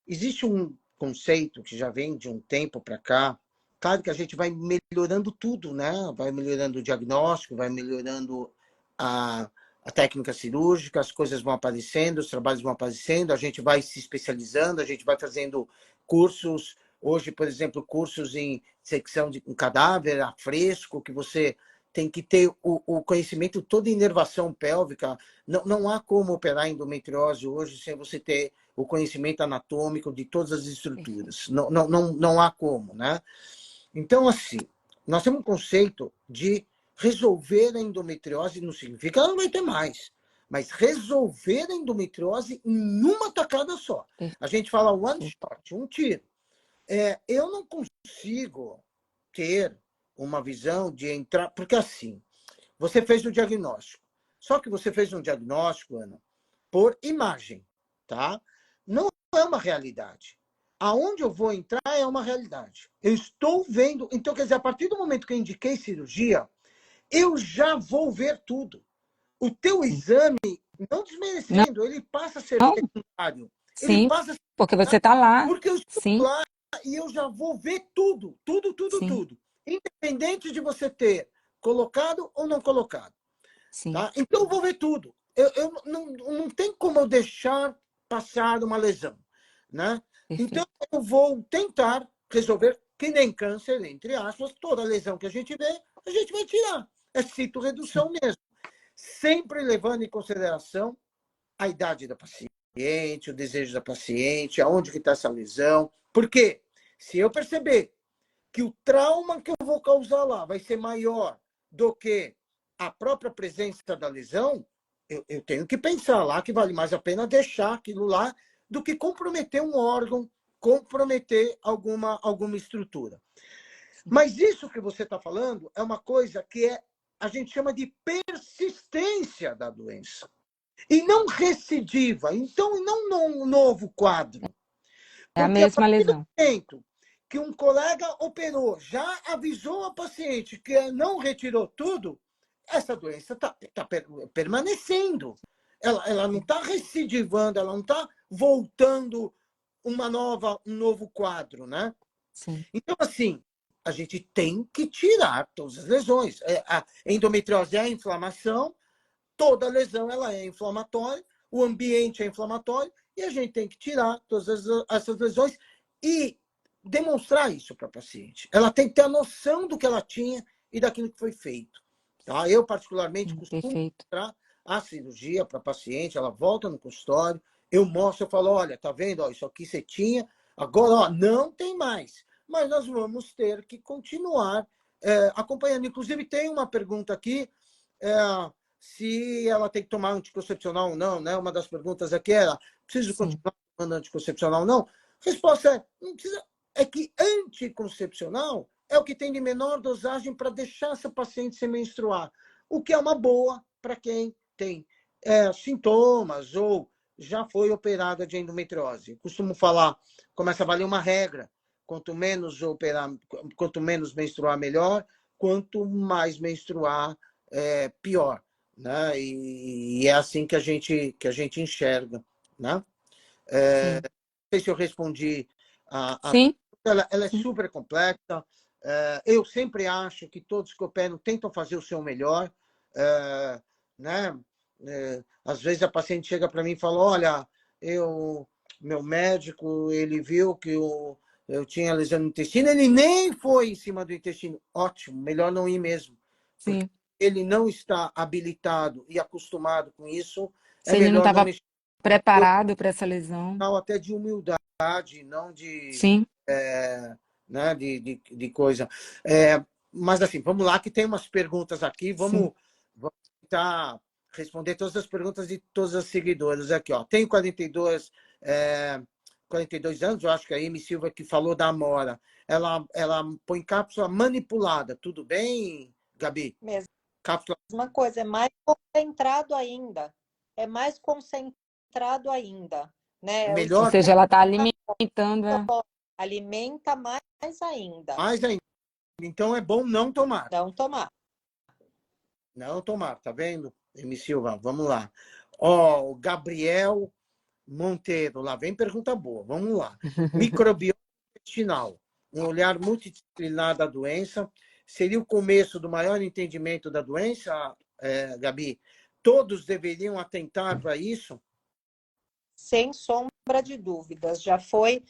Existe um conceito que já vem de um tempo para cá. Claro que a gente vai melhorando tudo, né? Vai melhorando o diagnóstico, vai melhorando a, a técnica cirúrgica, as coisas vão aparecendo, os trabalhos vão aparecendo, a gente vai se especializando, a gente vai fazendo cursos. Hoje, por exemplo, cursos em secção de um cadáver a fresco, que você tem que ter o conhecimento todo em inervação pélvica. Não há como operar endometriose hoje sem você ter o conhecimento anatômico de todas as estruturas. Não há como, né? Então, assim, nós temos um conceito de resolver a endometriose, não significa que ela não vai ter mais, mas resolver a endometriose em uma tacada só. A gente fala one shot, um tiro. Eu não consigo ter uma visão de entrar, porque assim, você fez o diagnóstico. Só que você fez um diagnóstico, Ana, por imagem, tá? Não é uma realidade. Aonde eu vou entrar é uma realidade. Eu estou vendo. Então, quer dizer, a partir do momento que eu indiquei cirurgia, eu já vou ver tudo. O teu exame, não Não, desmerecendo, ele passa a ser secundário. Ele sim, passa a ser porque você secundário está lá. porque eu estou Sim, lá e eu já vou ver tudo, tudo, tudo, sim, tudo. Independente de você ter colocado ou não colocado. sim, Tá? Então, eu vou ver tudo. Não tem como eu deixar passar uma lesão. Né? Então, perfeito. eu vou tentar resolver, que nem câncer, entre aspas, toda lesão que a gente vê, a gente vai tirar. É Sim, citorredução mesmo. Sempre levando em consideração a idade da paciente, o desejo da paciente, aonde que está essa lesão. Porque se eu perceber que o trauma que eu vou causar lá vai ser maior do que a própria presença da lesão, eu tenho que pensar lá que vale mais a pena deixar aquilo lá do que comprometer um órgão, comprometer alguma estrutura. Mas isso que você está falando é uma coisa que a gente chama de persistência da doença. E não recidiva. Então, não um novo quadro. é a Porque a mesma partir do lesão. momento que um colega operou, já avisou a paciente que não retirou tudo, essa doença está permanecendo. Ela não está recidivando, ela não está voltando um novo quadro, né? Sim, Então, assim, a gente tem que tirar todas as lesões. A endometriose é a inflamação, toda lesão ela é inflamatória, o ambiente é inflamatório, e a gente tem que tirar todas essas lesões e demonstrar isso para a paciente. Ela tem que ter a noção do que ela tinha e daquilo que foi feito. Tá? Eu, particularmente, sim, costumo perfeito. mostrar a cirurgia para a paciente, ela volta no consultório, eu mostro, eu falo, olha, tá vendo? Ó, isso aqui você tinha, agora ó, não tem mais. Mas nós vamos ter que continuar acompanhando. Inclusive, tem uma pergunta aqui, se ela tem que tomar anticoncepcional ou não, né? Uma das perguntas aqui era, preciso Sim, continuar tomando anticoncepcional ou não? A resposta é, não precisa. É que anticoncepcional é o que tem de menor dosagem para deixar essa paciente se menstruar, o que é uma boa para quem tem sintomas ou já foi operada de endometriose. Costumo falar, começa a valer uma regra. Quanto menos operar, quanto menos menstruar, melhor. Quanto mais menstruar, pior. Né? E é assim que a gente enxerga. Né? Sim. Não sei se eu respondi a Sim. ela é Sim. super complexa. Eu sempre acho que todos que operam tentam fazer o seu melhor. Né? Às vezes a paciente chega para mim e fala, olha, meu médico, ele viu que eu tinha lesão no intestino, ele nem foi em cima do intestino. Ótimo, melhor não ir mesmo. Porque Sim. ele não está habilitado e acostumado com isso, Se é ele não melhor não estava mexer. preparado para essa lesão. Até de humildade, não de, Sim. né, de coisa. Mas assim, vamos lá, que tem umas perguntas aqui. Sim. Vamos tentar responder todas as perguntas de todas as seguidoras aqui. Ó. Tenho 42 anos, eu acho que a Amy Silva que falou da Amora. Ela põe cápsula manipulada. Tudo bem, Gabi? Mesma Cápsula coisa, é mais concentrado ainda. É mais concentrado ainda. Né? O Ou melhor, seja, ela está alimentando. alimenta mais ainda. mais ainda. Então é bom não tomar. Não tomar. Não tomar, tá vendo? Amy Silva, vamos lá. Ó, o Gabriel Monteiro, lá vem pergunta boa, vamos lá. Microbiota intestinal, um olhar multidisciplinar da doença, seria o começo do maior entendimento da doença, Gabi? Todos deveriam atentar para isso? Sem sombra de dúvidas. Já foi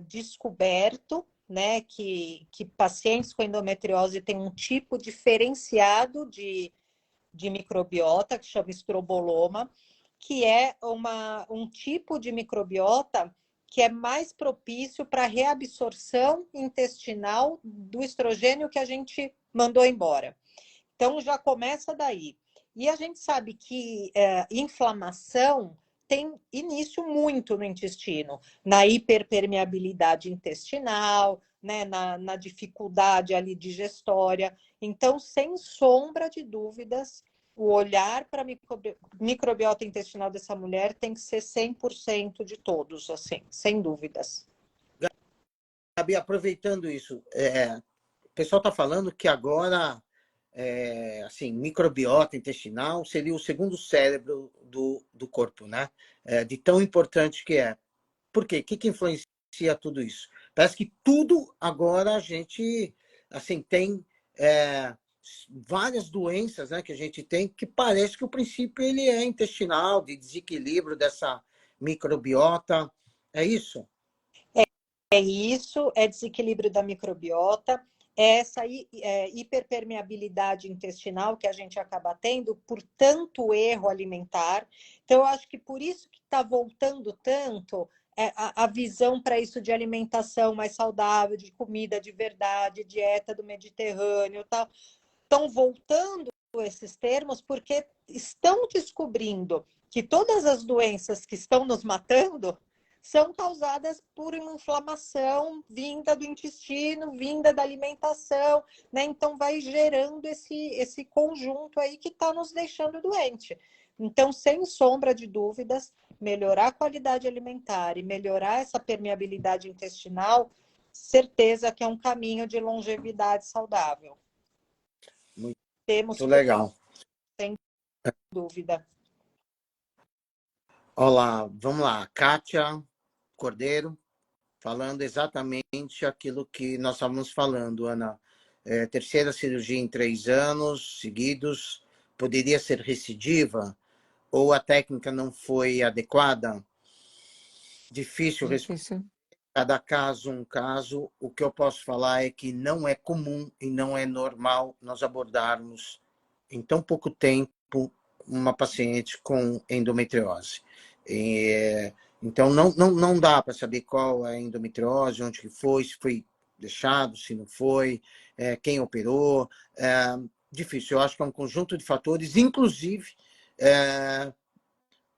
descoberto, né, que pacientes com endometriose têm um tipo diferenciado de microbiota, que chama estroboloma, que é um tipo de microbiota que é mais propício para a reabsorção intestinal do estrogênio que a gente mandou embora. Então, já começa daí. E a gente sabe que inflamação tem início muito no intestino, na hiperpermeabilidade intestinal, né, na dificuldade ali digestória. Então, sem sombra de dúvidas, o olhar para a microbiota intestinal dessa mulher tem que ser 100% de todos, assim, sem dúvidas. Gabi, aproveitando isso, o pessoal está falando que agora, assim, microbiota intestinal seria o segundo cérebro do corpo, né? De tão importante que é. Por quê? O que influencia tudo isso? Parece que tudo agora a gente, assim, tem várias doenças, né, que a gente tem, que parece que o princípio ele é intestinal, de desequilíbrio dessa microbiota. É isso? É isso, é desequilíbrio da microbiota, é essa hiperpermeabilidade intestinal que a gente acaba tendo por tanto erro alimentar. Então, eu acho que por isso que está voltando tanto a visão para isso de alimentação mais saudável, de comida de verdade, dieta do Mediterrâneo, tal. Estão voltando esses termos porque estão descobrindo que todas as doenças que estão nos matando são causadas por uma inflamação vinda do intestino, vinda da alimentação, né? Então vai gerando esse conjunto aí que está nos deixando doente. Então, sem sombra de dúvidas, melhorar a qualidade alimentar e melhorar essa permeabilidade intestinal, certeza que é um caminho de longevidade saudável. Temos Muito legal. sem dúvida. Olá, vamos lá. Kátia Cordeiro, falando exatamente aquilo que nós estávamos falando, Ana. Terceira cirurgia em 3 anos seguidos, poderia ser recidiva? Ou a técnica não foi adequada? Difícil responder. Difícil. Cada caso, um caso. O que eu posso falar é que não é comum e não é normal nós abordarmos em tão pouco tempo uma paciente com endometriose. Então, não dá para saber qual é a endometriose, onde que foi, se foi deixado, se não foi, quem operou. Difícil. Eu acho que é um conjunto de fatores, inclusive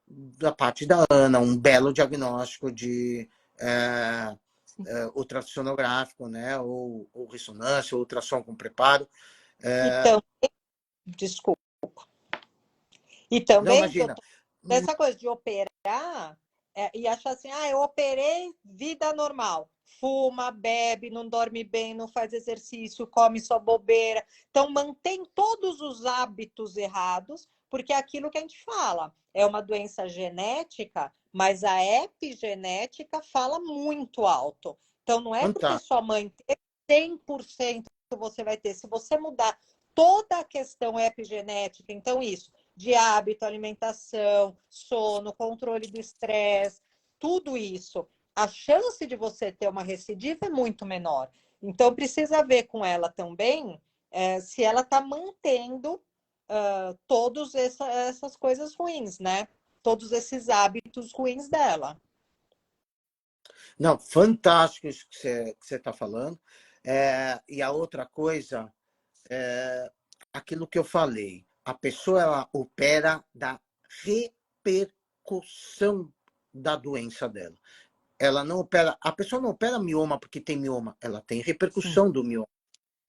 da parte da Ana, um belo diagnóstico de ultrassonográfico, né? Ou ressonância, ou ultrassom com preparo. Então, desculpa. E Não, também que eu imagina. Essa coisa de operar e achar assim, eu operei, vida normal. Fuma, bebe, não dorme bem, não faz exercício, come só bobeira. Então, mantém todos os hábitos errados, porque é aquilo que a gente fala. É uma doença genética, mas a epigenética fala muito alto. Então, não é porque Fantástico. sua mãe teve 100% você vai ter. Se você mudar toda a questão epigenética, então isso, de hábito, alimentação, sono, controle do estresse, tudo isso, a chance de você ter uma recidiva é muito menor. Então, precisa ver com ela também se ela está mantendo todas essas coisas ruins, né? Todos esses hábitos ruins dela. Não, fantástico isso que você está falando. E a outra coisa, aquilo que eu falei, a pessoa ela opera da repercussão da doença dela. Ela não opera, a pessoa não opera mioma porque tem mioma, ela tem repercussão do mioma.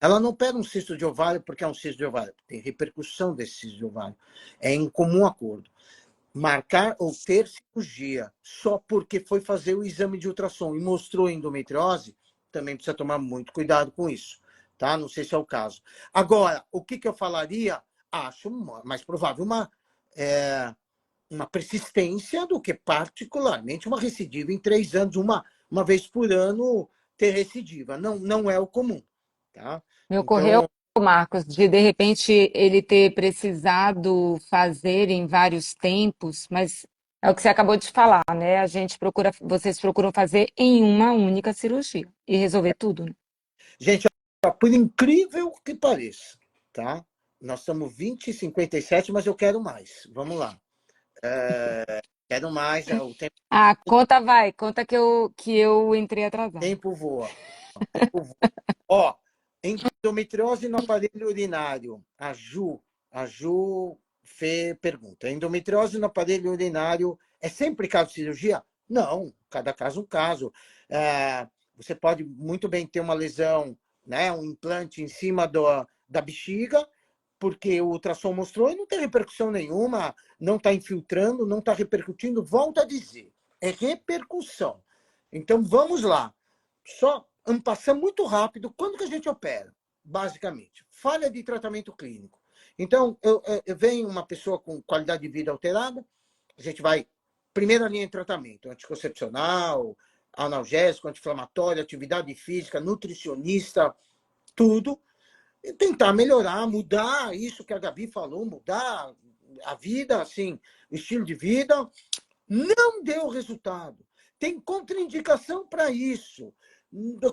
Ela não opera um cisto de ovário porque é um cisto de ovário, tem repercussão desse cisto de ovário. É em comum acordo. Marcar ou ter cirurgia só porque foi fazer o exame de ultrassom e mostrou endometriose, também precisa tomar muito cuidado com isso, tá? Não sei se é o caso. Agora, o que eu falaria? Acho mais provável uma persistência do que particularmente uma recidiva em 3 anos, uma vez por ano ter recidiva. Não é o comum, tá? Me ocorreu, Então, Marcos, de repente ele ter precisado fazer em vários tempos, mas é o que você acabou de falar, né? Vocês procuram fazer em uma única cirurgia e resolver tudo, né? gente, por incrível que pareça, tá? Nós estamos 20h57, mas eu quero mais. Vamos lá. Quero mais, o Ah, conta que eu entrei atrasada. tempo voa. Tempo voa. Ó, endometriose no aparelho urinário. A Ju Fê pergunta. Endometriose no aparelho urinário é sempre caso de cirurgia? Não, cada caso um caso. Você pode muito bem ter uma lesão, né, um implante em cima da bexiga, porque o ultrassom mostrou e não tem repercussão nenhuma, não está infiltrando, não está repercutindo. Volto a dizer, é repercussão. Então, vamos lá. Só passando muito rápido, quando que a gente opera? Basicamente, falha de tratamento clínico. Então, eu venho uma pessoa com qualidade de vida alterada, a gente vai, primeira linha de tratamento, anticoncepcional, analgésico, anti-inflamatório, atividade física, nutricionista, tudo, e tentar melhorar, mudar isso que a Gabi falou, mudar a vida, assim, o estilo de vida. Não deu resultado. Tem contraindicação para isso.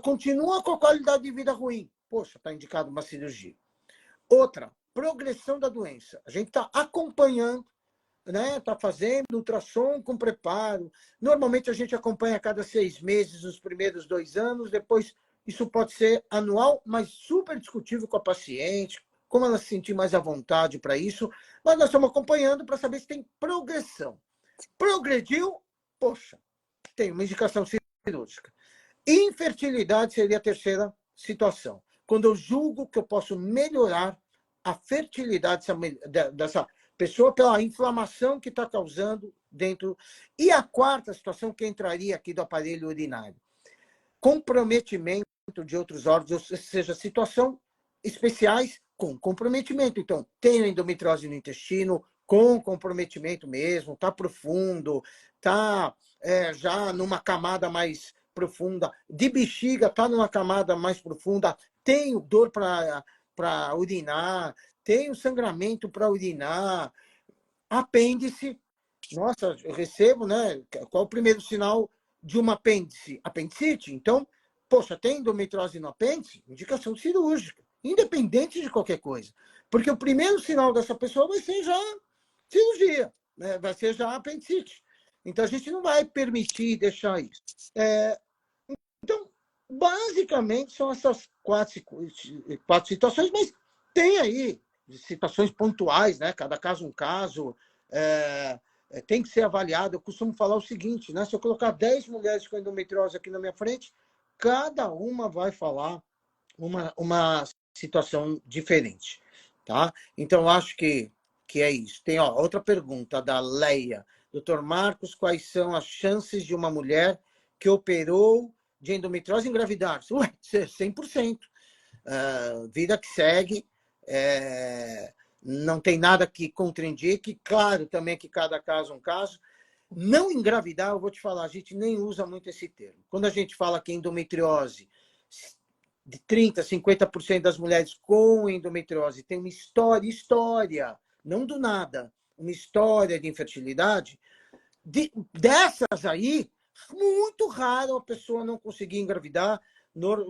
Continua com a qualidade de vida ruim. Poxa, está indicado uma cirurgia. Outra, progressão da doença. A gente está acompanhando, né? Está fazendo ultrassom com preparo. Normalmente a gente acompanha a cada 6 meses, os primeiros 2 anos. Depois, isso pode ser anual, mas super discutível com a paciente, como ela se sentir mais à vontade para isso. Mas nós estamos acompanhando para saber se tem progressão. Progrediu, poxa, tem uma indicação cirúrgica. Infertilidade seria a terceira situação. Quando eu julgo que eu posso melhorar a fertilidade dessa pessoa pela inflamação que está causando dentro. E a quarta situação que entraria aqui do aparelho urinário. Comprometimento de outros órgãos, ou seja, situação especiais com comprometimento. Então, tem endometriose no intestino, com comprometimento mesmo, está profundo, está já numa camada mais profunda, de bexiga está numa camada mais profunda, tenho dor para urinar, tenho sangramento para urinar, apêndice, nossa, eu recebo, né? Qual o primeiro sinal de uma apêndice? Apendicite. Então, poxa, tem endometriose no apêndice? Indicação cirúrgica, independente de qualquer coisa. Porque o primeiro sinal dessa pessoa vai ser já cirurgia, né? Vai ser já apendicite. Então, a gente não vai permitir deixar isso. Então, basicamente, são essas quatro situações, mas tem aí situações pontuais, né? Cada caso um caso. Tem que ser avaliado. Eu costumo falar o seguinte, né? Se eu colocar 10 mulheres com endometriose aqui na minha frente, cada uma vai falar uma situação diferente, tá? Então, eu acho que que é isso. Tem outra pergunta da Leia. Doutor Marcos, quais são as chances de uma mulher que operou de endometriose engravidar? Ué, 100%. Vida que segue. Não tem nada que contraindique. Claro também que cada caso é um caso. Não engravidar, eu vou te falar, a gente nem usa muito esse termo. Quando a gente fala que endometriose, de 30% a 50% das mulheres com endometriose tem uma história, não do nada, uma história de infertilidade, dessas aí, muito raro a pessoa não conseguir engravidar.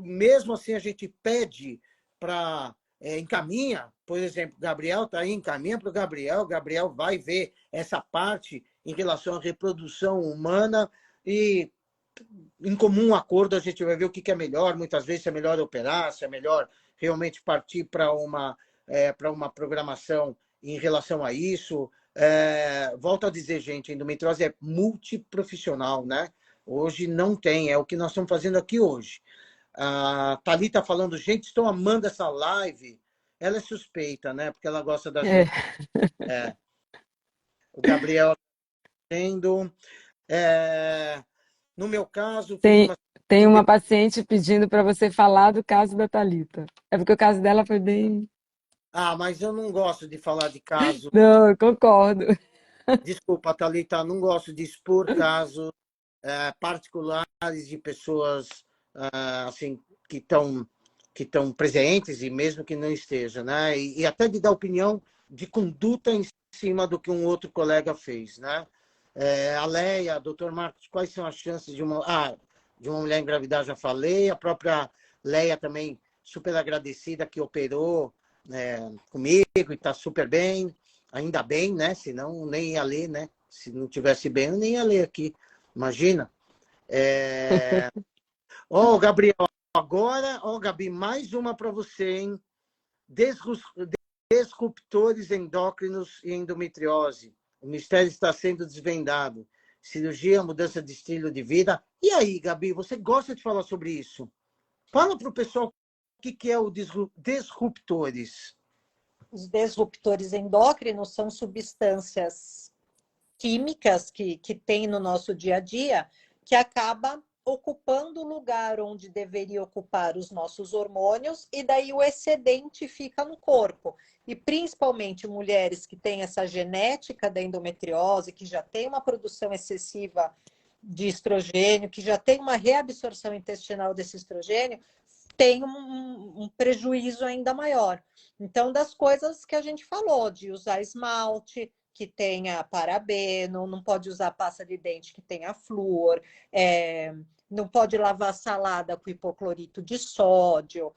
Mesmo assim, a gente pede para encaminha, por exemplo, Gabriel está aí, encaminha para o Gabriel vai ver essa parte em relação à reprodução humana e em comum acordo a gente vai ver o que é melhor. Muitas vezes é melhor operar, se é melhor realmente partir para uma programação em relação a isso. Volto a dizer, gente, a endometriose é multiprofissional, né? Hoje não tem, é o que nós estamos fazendo aqui hoje. A Thalita falando, gente, estou amando essa live. Ela é suspeita, né? Porque ela gosta da gente. O Gabriel tendo. No meu caso, tem uma paciente pedindo para você falar do caso da Thalita. É porque o caso dela foi bem... mas eu não gosto de falar de caso. Não, eu concordo. Desculpa, Thalita, não gosto de expor casos particulares de pessoas assim, que estão presentes e mesmo que não estejam, né? E até de dar opinião de conduta em cima do que um outro colega fez, né? A Leia, doutor Marcos, quais são as chances de uma mulher engravidar? Já falei. A própria Leia também, super agradecida que operou comigo e está super bem. Ainda bem, né? Senão nem ia ler, né? Se não tivesse bem, eu nem ia ler aqui. Imagina. Gabriel, agora, Gabi, mais uma para você, hein? Disruptores endócrinos e endometriose. O mistério está sendo desvendado. Cirurgia, mudança de estilo de vida. E aí, Gabi, você gosta de falar sobre isso? Fala para o pessoal o que é o disruptores. Os disruptores endócrinos são substâncias químicas que tem no nosso dia a dia que acaba ocupando o lugar onde deveria ocupar os nossos hormônios e daí o excedente fica no corpo. E principalmente mulheres que têm essa genética da endometriose, que já tem uma produção excessiva de estrogênio, que já tem uma reabsorção intestinal desse estrogênio, tem um prejuízo ainda maior. Então, das coisas que a gente falou, de usar esmalte que tenha parabeno, não pode usar pasta de dente que tenha flúor, não pode lavar salada com hipoclorito de sódio,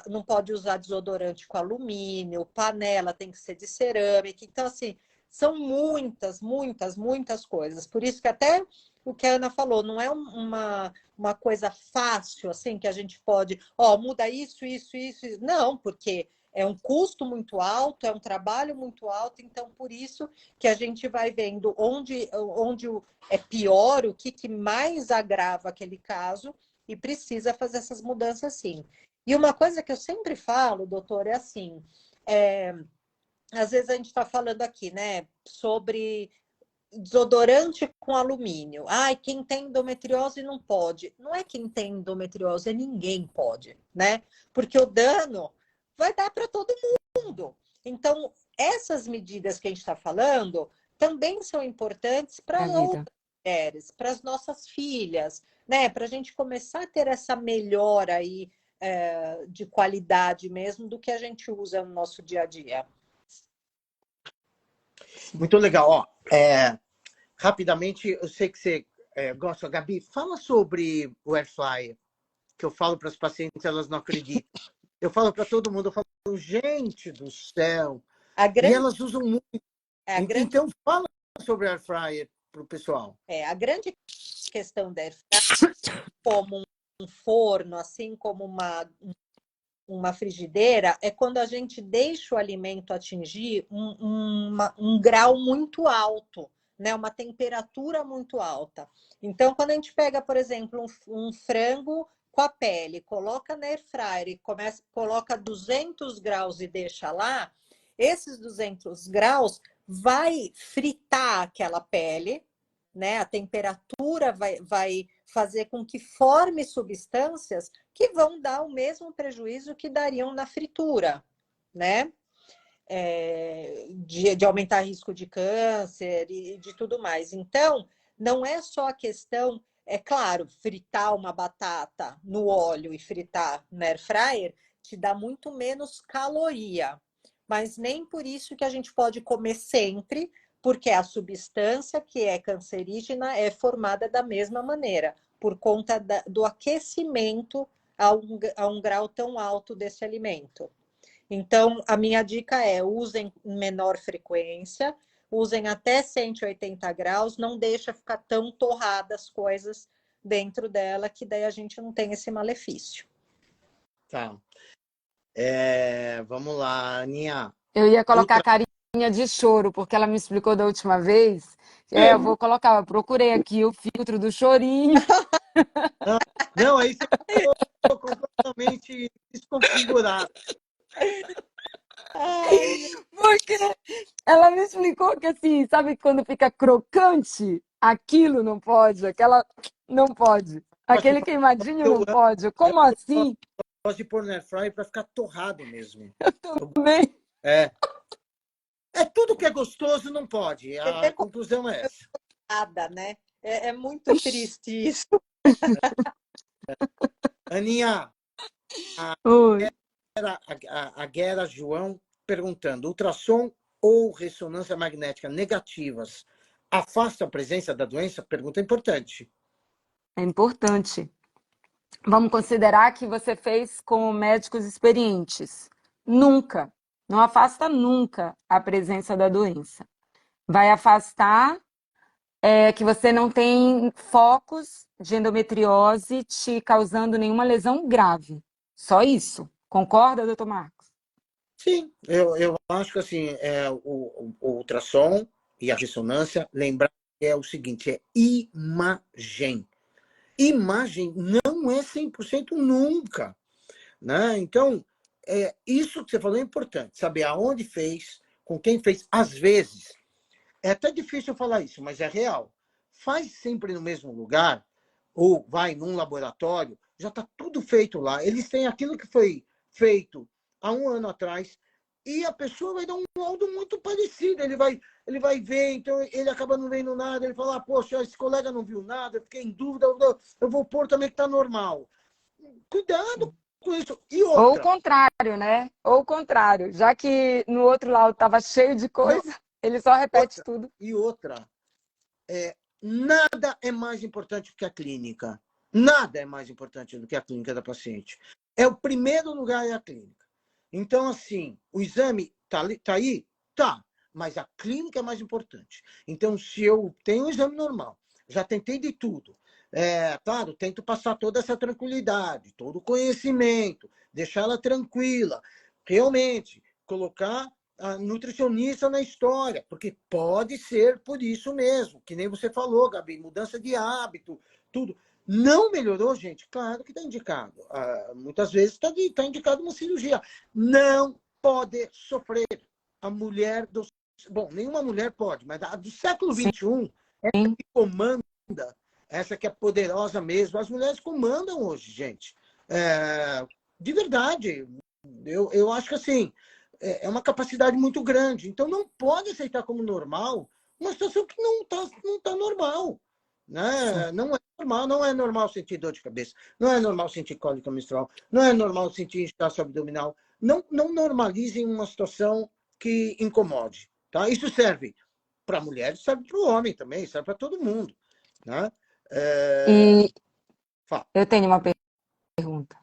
não pode usar desodorante com alumínio, panela tem que ser de cerâmica. Então, assim, são muitas coisas. Por isso que até o que a Ana falou, não é uma coisa fácil, assim, que a gente pode, muda isso. Não, porque é um custo muito alto, é um trabalho muito alto, então por isso que a gente vai vendo onde é pior, o que mais agrava aquele caso e precisa fazer essas mudanças sim. E uma coisa que eu sempre falo, doutor, é assim, às vezes a gente está falando aqui, né, sobre desodorante com alumínio. Quem tem endometriose não pode. Não é quem tem endometriose, ninguém pode, né? Porque o dano vai dar para todo mundo. Então, essas medidas que a gente está falando também são importantes para outras mulheres, para as nossas filhas, né? Para a gente começar a ter essa melhora aí de qualidade mesmo do que a gente usa no nosso dia a dia. Muito legal. Rapidamente, eu sei que você gosta, Gabi, fala sobre o Air Fryer, que eu falo para as pacientes, elas não acreditam. Eu falo para todo mundo, eu falo, gente do céu. E elas usam muito. Então, fala sobre Air Fryer para o pessoal. A grande questão da Air Fryer, como um forno, assim como uma frigideira, é quando a gente deixa o alimento atingir um grau muito alto, né? Uma temperatura muito alta. Então, quando a gente pega, por exemplo, um frango com a pele, coloca na air fryer e coloca 200 graus e deixa lá, Esses 200 graus vai fritar aquela pele, né? A temperatura vai fazer com que forme substâncias que vão dar o mesmo prejuízo que dariam na fritura, né? De aumentar risco de câncer e de tudo mais. Então, não é só a questão, é claro, fritar uma batata no óleo e fritar na air fryer te dá muito menos caloria, mas nem por isso que a gente pode comer sempre, porque a substância que é cancerígena é formada da mesma maneira, por conta do aquecimento a um grau tão alto desse alimento. Então, a minha dica é: usem em menor frequência, usem até 180 graus, não deixa ficar tão torrada as coisas dentro dela, que daí a gente não tem esse malefício. Tá. Vamos lá, Aninha. Eu ia colocar carinha de choro, porque ela me explicou da última vez. Eu vou colocar, eu procurei aqui o filtro do chorinho. Não, aí você ficou completamente desconfigurado. Porque ela me explicou que assim, sabe quando fica crocante? Aquilo não pode, aquela não pode. Aquele queimadinho não pode. Como assim? Gosto de pôr no air fryer para ficar torrado mesmo. Eu também. Tudo que é gostoso não pode. A conclusão é essa. Nada, né? É muito triste isso. Aninha, Oi. a Guerra João perguntando: ultrassom ou ressonância magnética negativas afasta a presença da doença? Pergunta importante. É importante. Vamos considerar que você fez com médicos experientes. Nunca, não afasta nunca a presença da doença. Vai afastar que você não tem focos de endometriose te causando nenhuma lesão grave. Só isso. Concorda, doutor Marcos? Sim, eu acho que assim, o ultrassom e a ressonância, lembrar que é o seguinte, é imagem. Imagem não é 100% nunca, né? Então, isso que você falou é importante, saber aonde fez, com quem fez. Às vezes, é até difícil falar isso, mas é real. Faz sempre no mesmo lugar, ou vai num laboratório, já está tudo feito lá. Eles têm aquilo que foi feito há um ano atrás, e a pessoa vai dar um laudo muito parecido. Ele vai ver, então ele acaba não vendo nada, ele fala, poxa, esse colega não viu nada, eu fiquei em dúvida, eu vou pôr também que está normal. Cuidado com isso. E outra. Ou o contrário, né? Ou o contrário. Já que no outro laudo estava cheio de coisa, ele só repete tudo. E outra, nada é mais importante do que a clínica. Nada é mais importante do que a clínica da paciente. É o primeiro lugar, é a clínica. Então, assim, o exame tá aí? Tá. Mas a clínica é mais importante. Então, se eu tenho um exame normal, já tentei de tudo, claro, tento passar toda essa tranquilidade, todo o conhecimento, deixar ela tranquila. Realmente, colocar a nutricionista na história, porque pode ser por isso mesmo, que nem você falou, Gabi, mudança de hábito, tudo. Não melhorou, gente? Claro que está indicado. Muitas vezes está indicado uma cirurgia. Não pode sofrer. A mulher do... Bom, nenhuma mulher pode, mas a do século XXI, essa que comanda, essa que é poderosa mesmo. As mulheres comandam hoje, gente. De verdade. Eu acho que assim, é uma capacidade muito grande. Então, não pode aceitar como normal uma situação que não tá normal. Né? Não é normal sentir dor de cabeça, não é normal sentir cólica menstrual, não é normal sentir inchaço abdominal. Não normalizem uma situação que incomode. Tá? Isso serve para a mulher, serve para o homem também, serve para todo mundo. Né? E eu tenho uma pergunta.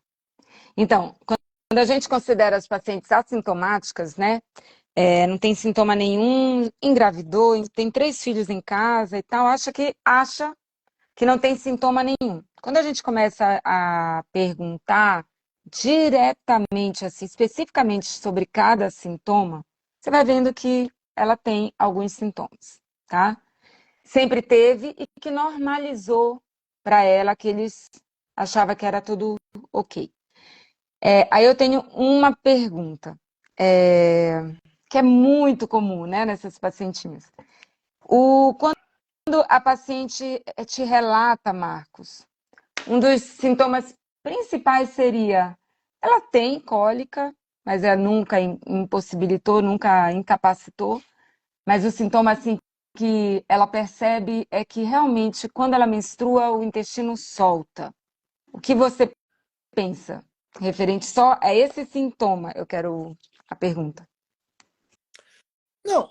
Então, quando a gente considera as pacientes assintomáticas, né? Não tem sintoma nenhum, engravidou, tem 3 filhos em casa e tal, acha que não tem sintoma nenhum. Quando a gente começa a perguntar diretamente, assim, especificamente sobre cada sintoma, você vai vendo que ela tem alguns sintomas, tá? Sempre teve e que normalizou para ela, que eles achavam que era tudo ok. Aí eu tenho uma pergunta, que é muito comum, né, nessas pacientinhas. Quando a paciente te relata, Marcos, um dos sintomas principais seria, ela tem cólica, mas ela nunca impossibilitou, nunca incapacitou, mas o sintoma assim que ela percebe é que realmente quando ela menstrua o intestino solta. O que você pensa referente só a esse sintoma? Eu quero a pergunta. Não,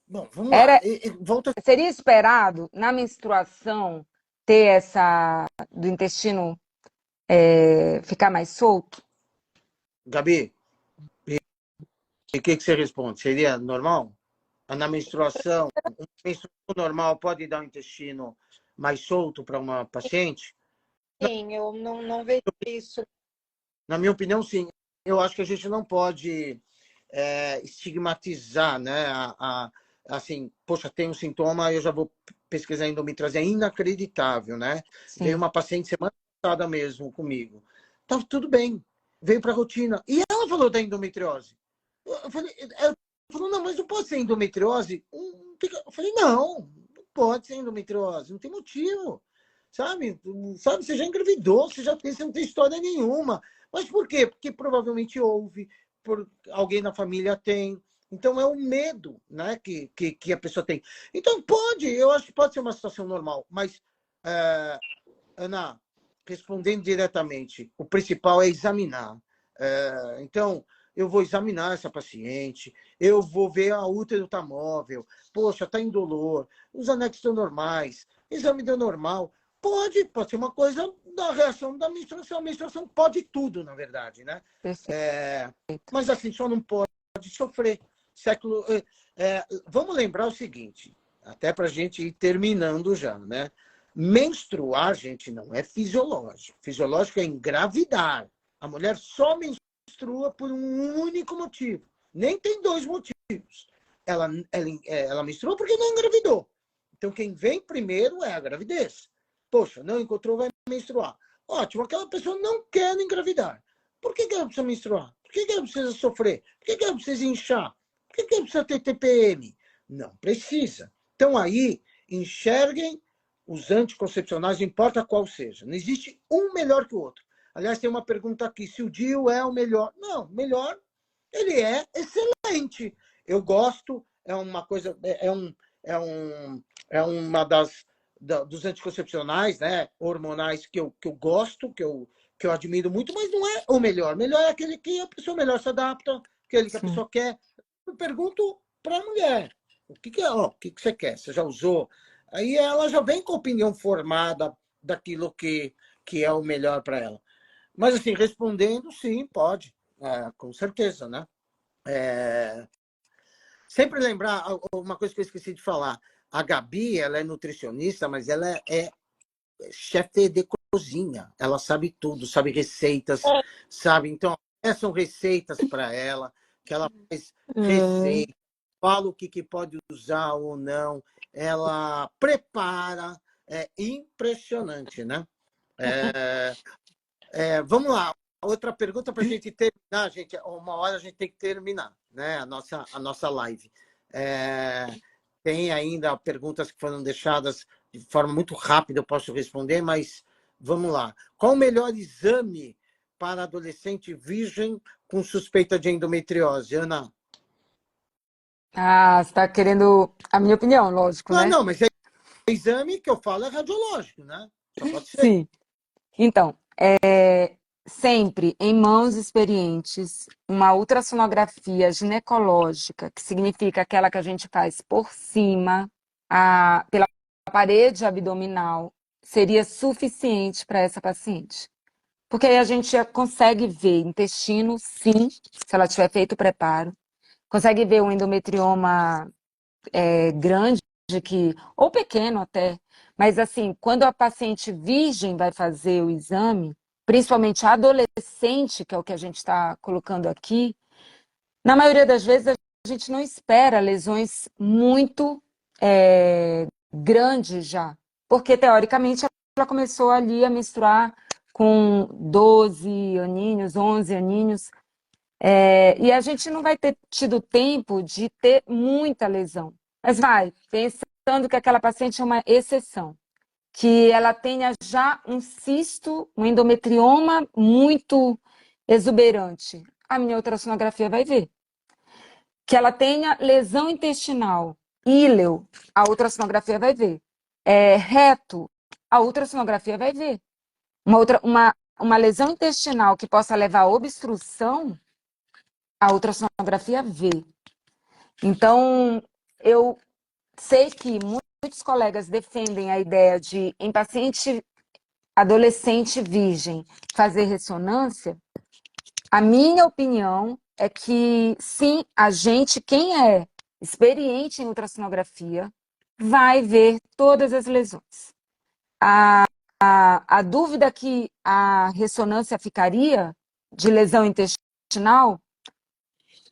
bom, vamos lá. Volta. Seria esperado na menstruação ter essa do intestino ficar mais solto? Gabi, e o que você responde? Seria normal? Na menstruação, uma menstruação normal pode dar um intestino mais solto para uma paciente? Sim, eu não vejo isso. Na minha opinião, sim. Eu acho que a gente não pode estigmatizar, né? Assim, poxa, tem um sintoma, eu já vou pesquisar endometriose. É inacreditável, né? Sim. Veio uma paciente semana passada mesmo comigo. Tá tudo bem. Veio para a rotina. E ela falou da endometriose. Ela falou, não, mas não pode ser endometriose? Eu falei, não pode ser endometriose. Não tem motivo. Sabe? Você já engravidou, você não tem história nenhuma. Mas por quê? Porque provavelmente houve, alguém na família tem. Então é o medo, né, que a pessoa tem. Então eu acho que pode ser uma situação normal, mas, Ana, respondendo diretamente, o principal é examinar. Então, eu vou examinar essa paciente, eu vou ver a útero está móvel, poxa, está indolor, os anexos estão normais, exame deu normal. Pode ser uma coisa da reação da menstruação. A menstruação pode tudo, na verdade, né? Mas assim, só não pode sofrer. Vamos lembrar o seguinte, até para a gente ir terminando já, né? Menstruar, gente, não é fisiológico. Fisiológico é engravidar. A mulher só menstrua por um único motivo. Nem tem dois motivos. Ela menstrua porque não engravidou. Então, quem vem primeiro é a gravidez. Poxa, não encontrou, vai menstruar. Ótimo, aquela pessoa não quer engravidar. Por que ela precisa menstruar? Por que ela precisa sofrer? Por que ela precisa inchar? Por que ela precisa ter TPM? Não precisa. Então, aí, enxerguem os anticoncepcionais, não importa qual seja. Não existe um melhor que o outro. Aliás, tem uma pergunta aqui, se o DIU é o melhor. Não, melhor, ele é excelente. Eu gosto, é uma coisa, é uma dos anticoncepcionais, né, hormonais que eu gosto, que eu admiro muito, mas não é o melhor. O melhor é aquele que a pessoa melhor se adapta, aquele que a pessoa quer. Eu pergunto para a mulher, o que você quer? Você já usou? Aí ela já vem com a opinião formada daquilo que é o melhor para ela. Mas, assim, respondendo, sim, pode, com certeza, né? Sempre lembrar uma coisa que eu esqueci de falar. A Gabi, ela é nutricionista, mas ela é chefe de cozinha. Ela sabe tudo, sabe receitas, sabe? Então, essas são receitas para ela, que ela faz receita, fala o que pode usar ou não. Ela prepara. É impressionante, né? Vamos lá. Outra pergunta para a gente terminar, gente. Uma hora a gente tem que terminar, né? A nossa live. Tem ainda perguntas que foram deixadas de forma muito rápida, eu posso responder, mas vamos lá. Qual o melhor exame para adolescente virgem com suspeita de endometriose, Ana? Você está querendo a minha opinião, lógico, né? Não, mas é exame que eu falo é radiológico, né? Só pode ser. Sim. Então, sempre em mãos experientes, uma ultrassonografia ginecológica, que significa aquela que a gente faz por cima, pela parede abdominal, seria suficiente para essa paciente. Porque aí a gente já consegue ver intestino, sim, se ela tiver feito o preparo, consegue ver um endometrioma grande, ou pequeno até, mas assim, quando a paciente virgem vai fazer o exame, principalmente a adolescente, que é o que a gente está colocando aqui, na maioria das vezes a gente não espera lesões muito grandes já, porque teoricamente ela começou ali a menstruar com 12 aninhos, 11 aninhos, E a gente não vai ter tido tempo de ter muita lesão. Mas vai, pensando que aquela paciente é uma exceção, que ela tenha já um cisto, um endometrioma muito exuberante. A minha ultrassonografia vai ver. Que ela tenha lesão intestinal, íleo, a ultrassonografia vai ver. Reto, a ultrassonografia vai ver. Uma lesão intestinal que possa levar a obstrução, a ultrassonografia vê. Então, eu sei que muitos colegas defendem a ideia de, em paciente adolescente virgem, fazer ressonância. A minha opinião é que, sim, a gente, quem é experiente em ultrassonografia, vai ver todas as lesões. A dúvida que a ressonância ficaria de lesão intestinal,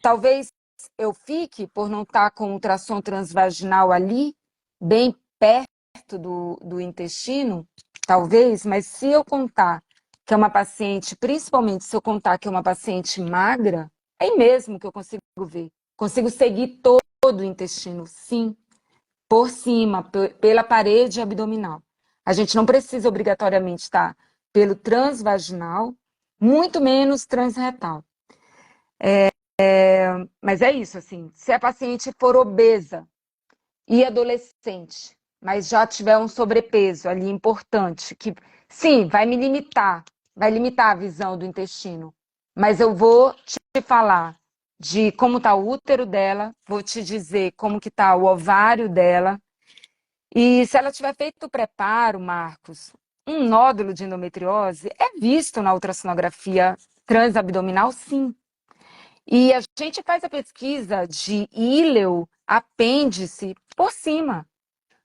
talvez eu fique por não estar com ultrassom transvaginal ali, bem perto do intestino, talvez, mas se eu contar que é uma paciente, principalmente se eu contar que é uma paciente magra, é aí mesmo que eu consigo ver. Consigo seguir todo o intestino, sim, por cima, pela parede abdominal. A gente não precisa obrigatoriamente estar pelo transvaginal, muito menos transretal. Mas é isso, assim, se a paciente for obesa e adolescente, mas já tiver um sobrepeso ali importante, que sim, vai limitar a visão do intestino, mas eu vou te falar de como está o útero dela, vou te dizer como que está o ovário dela, e se ela tiver feito o preparo, Marcos, um nódulo de endometriose é visto na ultrassonografia transabdominal, sim. E a gente faz a pesquisa de íleo, apêndice, por cima.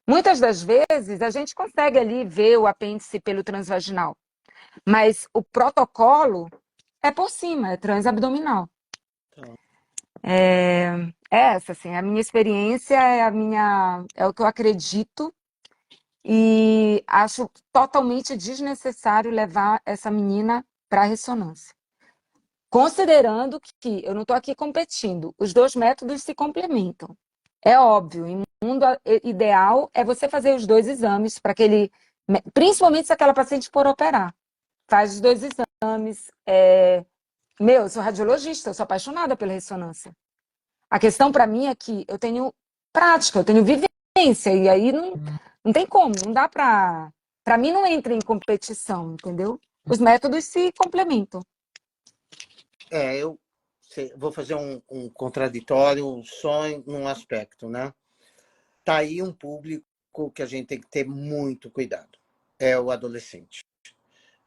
Muitas das vezes a gente consegue ali ver o apêndice pelo transvaginal, mas o protocolo é por cima, é transabdominal. É essa, assim, a minha experiência é o que eu acredito e acho totalmente desnecessário levar essa menina para a ressonância. Considerando que eu não estou aqui competindo, os dois métodos se complementam. É óbvio, em mundo ideal é você fazer os dois exames para aquele, principalmente se aquela paciente for operar. Faz os dois exames. Eu sou radiologista, eu sou apaixonada pela ressonância. A questão para mim é que eu tenho prática, eu tenho vivência, e aí não tem como, não dá para. Para mim, não entra em competição, entendeu? Os métodos se complementam. Eu vou fazer um contraditório, um sonho num aspecto, né? Tá aí um público que a gente tem que ter muito cuidado. É o adolescente.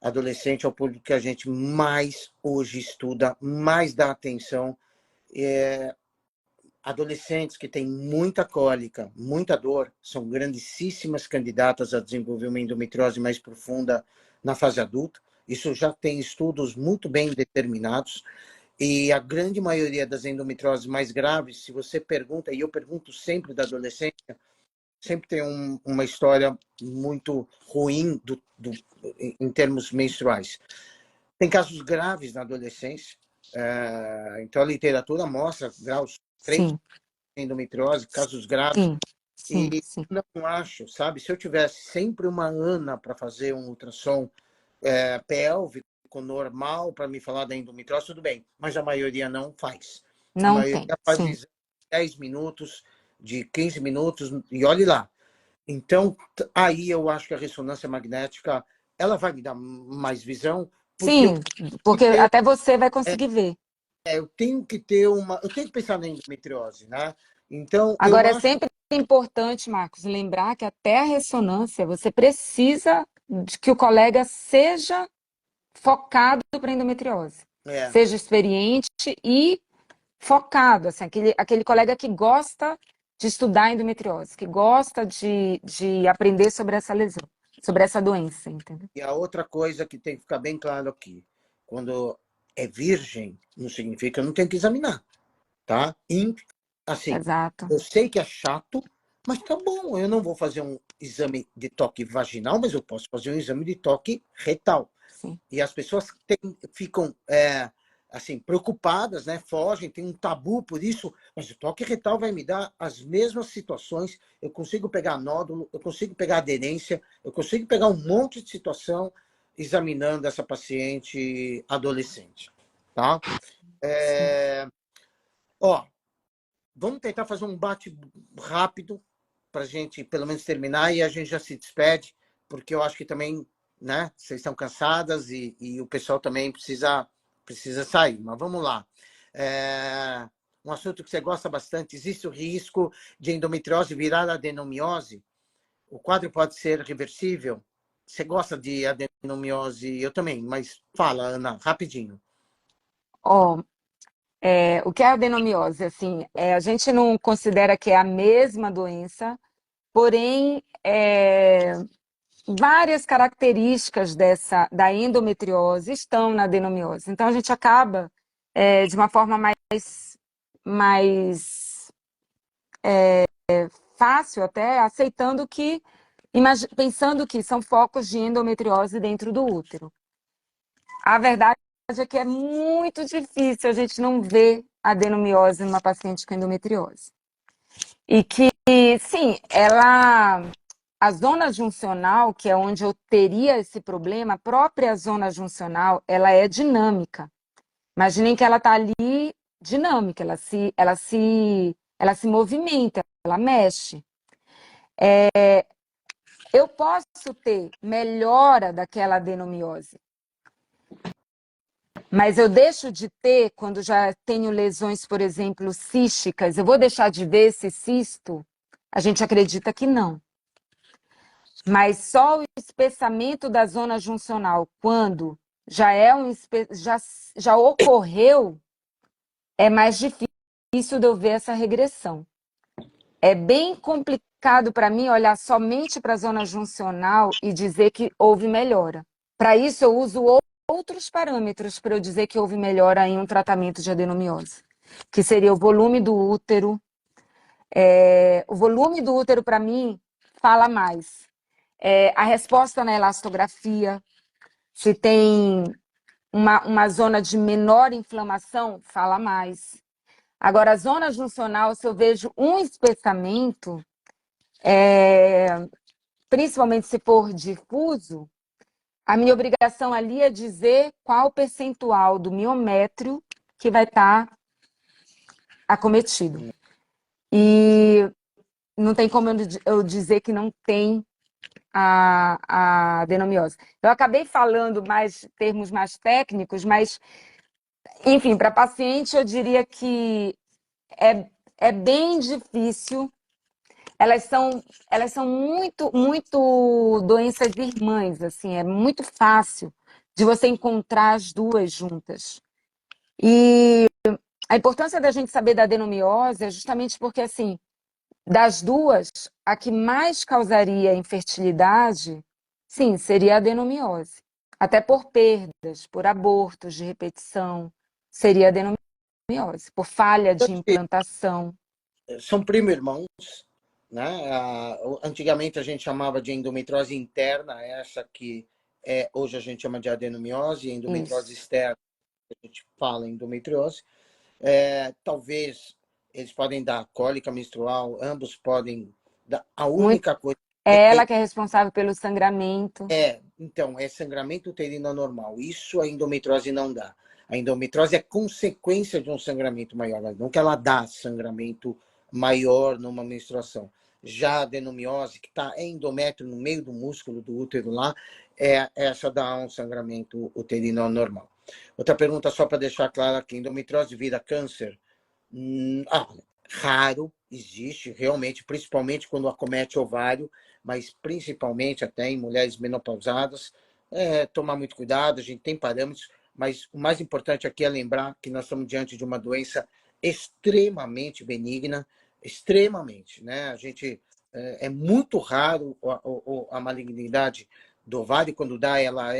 Adolescente é o público que a gente mais hoje estuda, mais dá atenção. Adolescentes que têm muita cólica, muita dor, são grandíssimas candidatas a desenvolver uma endometriose mais profunda na fase adulta. Isso já tem estudos muito bem determinados. E a grande maioria das endometrioses mais graves, se você pergunta, e eu pergunto sempre da adolescência, sempre tem uma história muito ruim em termos menstruais. Tem casos graves na adolescência, então a literatura mostra graus 3 de endometriose, casos graves. E não acho, sabe? Se eu tivesse sempre uma Ana para fazer um ultrassom pélvico normal para me falar da endometriose, tudo bem. Mas a maioria não faz. A maioria faz de 10 minutos, de 15 minutos, e olhe lá. Então, aí eu acho que a ressonância magnética ela vai me dar mais visão. Porque até você vai conseguir ver. Eu tenho que pensar na endometriose, né? Então, agora, é sempre importante, Marcos, lembrar que até a ressonância você precisa de que o colega seja focado para endometriose. Seja experiente e focado, assim, aquele colega que gosta de estudar endometriose, que gosta de aprender sobre essa lesão, sobre essa doença, entendeu? E a outra coisa que tem que ficar bem claro aqui, quando é virgem, não significa que eu não tenho que examinar, tá? Assim, Exato. Eu sei que é chato, mas tá bom, eu não vou fazer um exame de toque vaginal, mas eu posso fazer um exame de toque retal. Sim. E as pessoas ficam assim, preocupadas, né? Fogem, tem um tabu por isso, mas o toque retal vai me dar as mesmas situações, eu consigo pegar nódulo, eu consigo pegar aderência, eu consigo pegar um monte de situação examinando essa paciente adolescente, tá? Ó, vamos tentar fazer um bate rápido para a gente, pelo menos, terminar e a gente já se despede, porque eu acho que também, né, vocês estão cansadas e o pessoal também precisa sair. Mas vamos lá. Um assunto que você gosta bastante, existe o risco de endometriose virar adenomiose? O quadro pode ser reversível? Você gosta de adenomiose? Eu também, mas fala, Ana, rapidinho. Ó, o que é a adenomiose? Assim, a gente não considera que é a mesma doença, porém, várias características da endometriose estão na adenomiose. Então, a gente acaba, de uma forma mais fácil até, aceitando que, pensando que são focos de endometriose dentro do útero. A verdade é que é muito difícil a gente não ver adenomiose numa paciente com endometriose. E que, sim, a zona juncional, que é onde eu teria esse problema, a própria zona juncional, ela é dinâmica. Imaginem que ela está ali dinâmica, ela se movimenta, ela mexe. Eu posso ter melhora daquela adenomiose, mas eu deixo de ter quando já tenho lesões, por exemplo, císticas. Eu vou deixar de ver esse cisto? A gente acredita que não. Mas só o espessamento da zona juncional, quando já já ocorreu, é mais difícil de eu ver essa regressão. É bem complicado para mim olhar somente para a zona juncional e dizer que houve melhora. Para isso, eu uso outros parâmetros para eu dizer que houve melhora em um tratamento de adenomiose, que seria o volume do útero. O volume do útero, para mim, fala mais. A resposta na elastografia, se tem uma zona de menor inflamação, fala mais. Agora, a zona juncional, se eu vejo um espessamento, principalmente se for difuso, a minha obrigação ali é dizer qual o percentual do miométrio que vai estar acometido. E não tem como eu dizer que não tem a adenomiose. Eu acabei falando mais termos mais técnicos, mas, enfim, para paciente eu diria que é bem difícil. Elas são muito doenças irmãs, assim, é muito fácil de você encontrar as duas juntas. E a importância da gente saber da adenomiose é justamente porque, assim, das duas, a que mais causaria infertilidade, sim, seria a adenomiose. Até por perdas, por abortos de repetição, seria a adenomiose, por falha de implantação. São primo-irmãos, né? Antigamente a gente chamava de endometriose interna, essa que hoje a gente chama de adenomiose, endometriose externa, a gente fala endometriose. Talvez eles podem dar cólica menstrual, ambos podem dar. A única coisa é ela que é responsável pelo sangramento. Então, é sangramento uterino anormal. Isso a endometriose não dá. A endometriose é consequência de um sangramento maior, mas não que ela dá sangramento maior numa menstruação. Já a adenomiose, que está endométrio no meio do músculo do útero lá, essa dá um sangramento uterino anormal. Outra pergunta, só para deixar claro aqui: endometriose vira câncer? Raro, existe realmente, principalmente quando acomete ovário, mas principalmente até em mulheres menopausadas. Tomar muito cuidado, a gente tem parâmetros, mas o mais importante aqui é lembrar que nós estamos diante de uma doença extremamente benigna, extremamente, né? A gente é muito raro a malignidade do ovário, quando dá, ela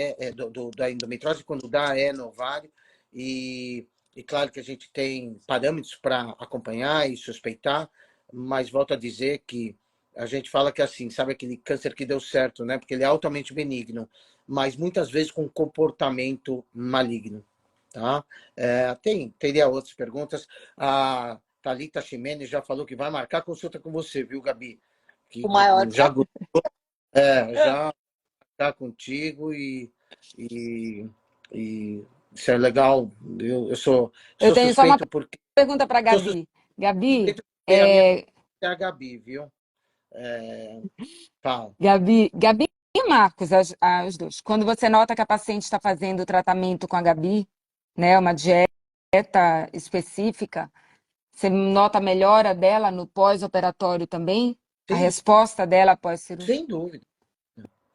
da endometriose, quando dá, no ovário, e claro que a gente tem parâmetros para acompanhar e suspeitar, mas volto a dizer que a gente fala que assim, sabe aquele câncer que deu certo, né? Porque ele é altamente benigno, mas muitas vezes com comportamento maligno, tá? Teria outras perguntas. A Thalita Ximenes já falou que vai marcar consulta com você, viu, Gabi? O maior Já, já está contigo e isso é legal. Eu sou tenho só uma suspeito porque pergunta para a sou Gabi. Gabi, suspeito porque a minha é a Gabi, viu? Fala. Gabi e Marcos, os dois. Quando você nota que a paciente está fazendo o tratamento com a Gabi, né, uma dieta específica, você nota a melhora dela no pós-operatório também? A Sim, resposta dela após cirurgia? sem dúvida.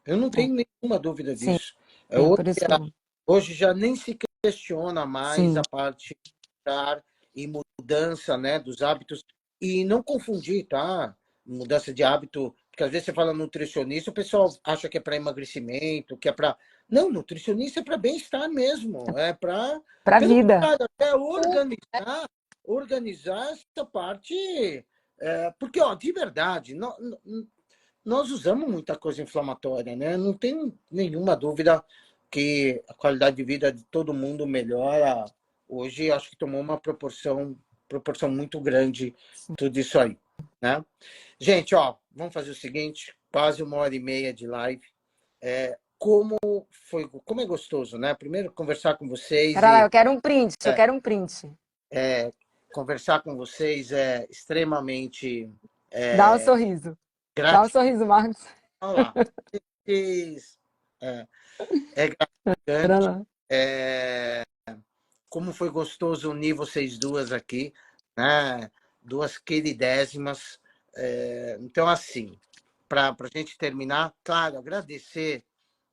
Eu não tenho nenhuma dúvida Sim, disso. por isso que eu... Hoje já nem se questiona mais Sim, a parte e mudança, né, dos hábitos. E não confundir, tá? Mudança de hábito, porque às vezes você fala nutricionista, o pessoal acha que é para emagrecimento, que é para. Não, nutricionista é para bem-estar mesmo. É para. para a Pelo vida. contrário, até organizar essa parte. Porque, ó, de verdade, nós usamos muita coisa inflamatória, né? Não tem nenhuma dúvida que a qualidade de vida de todo mundo melhora. Hoje, acho que tomou uma proporção muito grande tudo isso aí, né? Gente, ó, vamos fazer o seguinte, quase 1h30 de live. Como é gostoso, né? Primeiro, conversar com vocês Pera lá, eu quero um print, eu quero um print. conversar com vocês é extremamente Dá um sorriso. Dá um sorriso, Marcos. Olha lá. É, é Pera gratificante. lá. Como foi gostoso unir vocês duas aqui, né? Duas queridésimas. Então, assim, para a gente terminar, claro, agradecer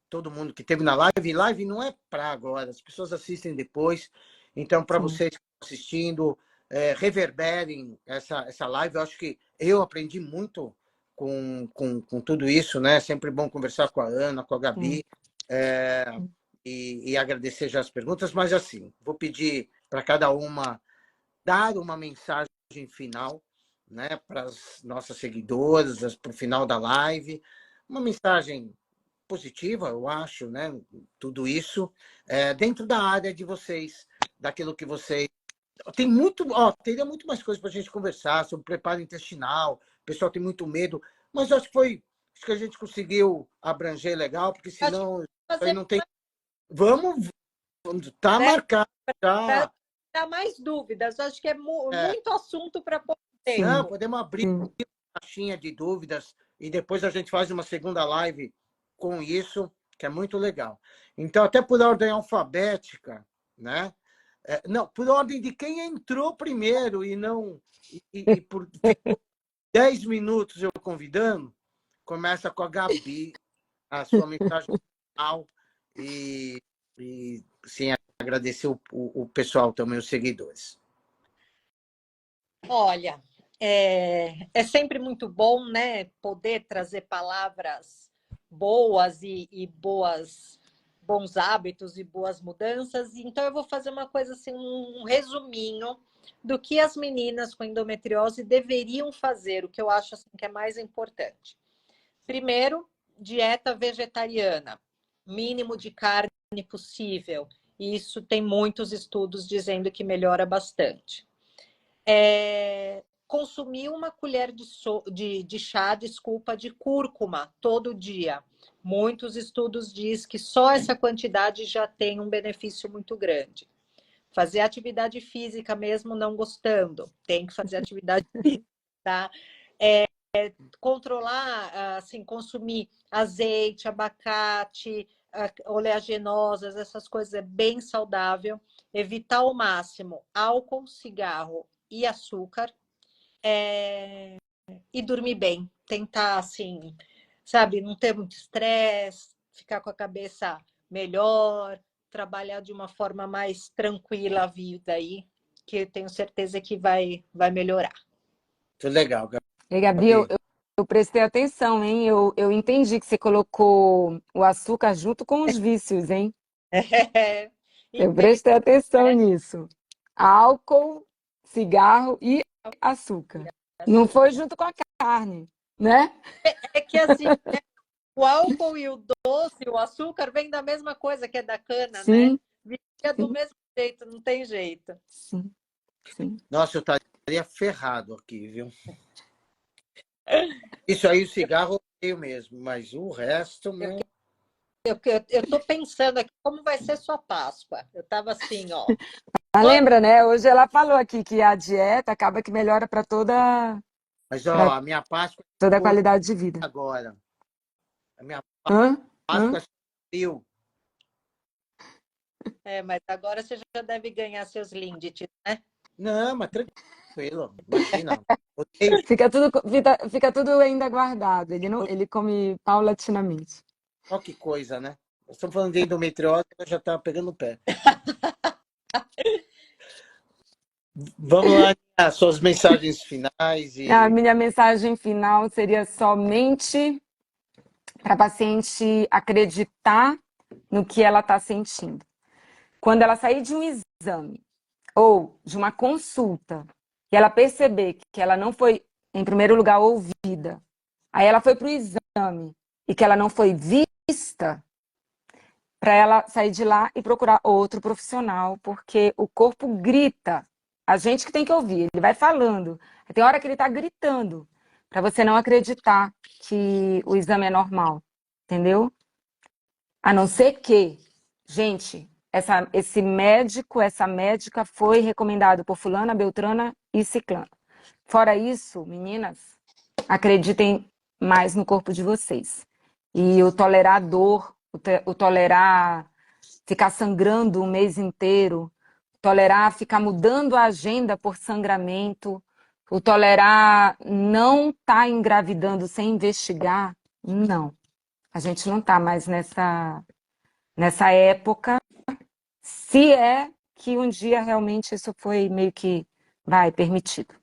todo mundo que esteve na live. Live não é para agora, as pessoas assistem depois. Então, para vocês que estão assistindo, reverberem essa live. Eu acho que eu aprendi muito com tudo isso, né? Sempre bom conversar com a Ana, com a Gabi, e agradecer já as perguntas. Mas, assim, vou pedir para cada uma dar uma mensagem final, né, para as nossas seguidoras, para o final da live. Uma mensagem positiva, eu acho, né? Tudo isso dentro da área de vocês, daquilo que vocês teria muito mais coisa para a gente conversar sobre preparo intestinal. O pessoal tem muito medo, mas acho que a gente conseguiu abranger legal, porque senão aí não tem. Vamos, tá marcado já. Dá mais dúvidas, acho que é muito assunto para poder. Não, podemos abrir uma caixinha de dúvidas e depois a gente faz uma segunda live com isso, que é muito legal. Então, até por ordem alfabética, né? Não, por ordem de quem entrou primeiro e não. E por 10 minutos eu convidando, começa com a Gabi, a sua mensagem final, e sim, agradecer o pessoal também, os seguidores. Olha, é sempre muito bom, né, poder trazer palavras boas e bons hábitos e boas mudanças. Então, eu vou fazer uma coisa assim, um resuminho do que as meninas com endometriose deveriam fazer, o que eu acho assim, que é mais importante. Primeiro, dieta vegetariana, mínimo de carne possível. Isso tem muitos estudos dizendo que melhora bastante. Consumir uma colher de chá, de cúrcuma todo dia. Muitos estudos dizem que só essa quantidade já tem um benefício muito grande. Fazer atividade física mesmo não gostando, tem que fazer atividade física, tá? Controlar, assim, consumir azeite, abacate, oleaginosas, essas coisas é bem saudável. Evitar ao máximo álcool, cigarro e açúcar. E dormir bem. Tentar, assim, sabe, não ter muito estresse, ficar com a cabeça melhor, trabalhar de uma forma mais tranquila a vida aí, que eu tenho certeza que vai melhorar. Muito legal, Gabi. E, Gabi, eu prestei atenção, hein? Eu entendi que você colocou o açúcar junto com os vícios, hein? Eu prestei atenção nisso. Álcool, cigarro e açúcar. Não foi junto com a carne, né? É que assim, o álcool e o doce, o açúcar, vem da mesma coisa, que é da cana, Sim. né? Viria do mesmo jeito, não tem jeito. Sim, sim. Nossa, eu estaria ferrado aqui, viu? Isso aí, o cigarro eu tenho mesmo, mas o resto, meu... Eu tô pensando aqui como vai ser sua Páscoa. Eu tava assim, ó. Mas lembra, né? Hoje ela falou aqui que a dieta acaba que melhora para toda, Mas, ó, para a minha Páscoa toda a foi qualidade de vida. agora. A minha Hã? Páscoa Hã? é frio. Mas agora você já deve ganhar seus lindes, né? Não, mas tranquilo, imagina. Odeio, Fica tudo ainda guardado. Ele não, ele come paulatinamente. ó que coisa, né? Nós estamos falando de endometriose, ela já está pegando o pé. Vamos lá, Nina, suas mensagens finais A e minha mensagem final seria somente para a paciente acreditar no que ela está sentindo. Quando ela sair de um exame ou de uma consulta e ela perceber que ela não foi, em primeiro lugar, ouvida, aí ela foi para o exame e que ela não foi vista, para ela sair de lá e procurar outro profissional, porque o corpo grita. A gente que tem que ouvir, ele vai falando. Tem hora que ele está gritando, para você não acreditar que o exame é normal, entendeu? A não ser que, gente, esse médico, essa médica foi recomendado por fulana, beltrana e ciclana. Fora isso, meninas, acreditem mais no corpo de vocês. E o tolerar a dor, o tolerar ficar sangrando um mês inteiro, tolerar ficar mudando a agenda por sangramento, o tolerar não estar engravidando sem investigar, não. A gente não está mais nessa época, se é que um dia realmente isso foi meio que permitido.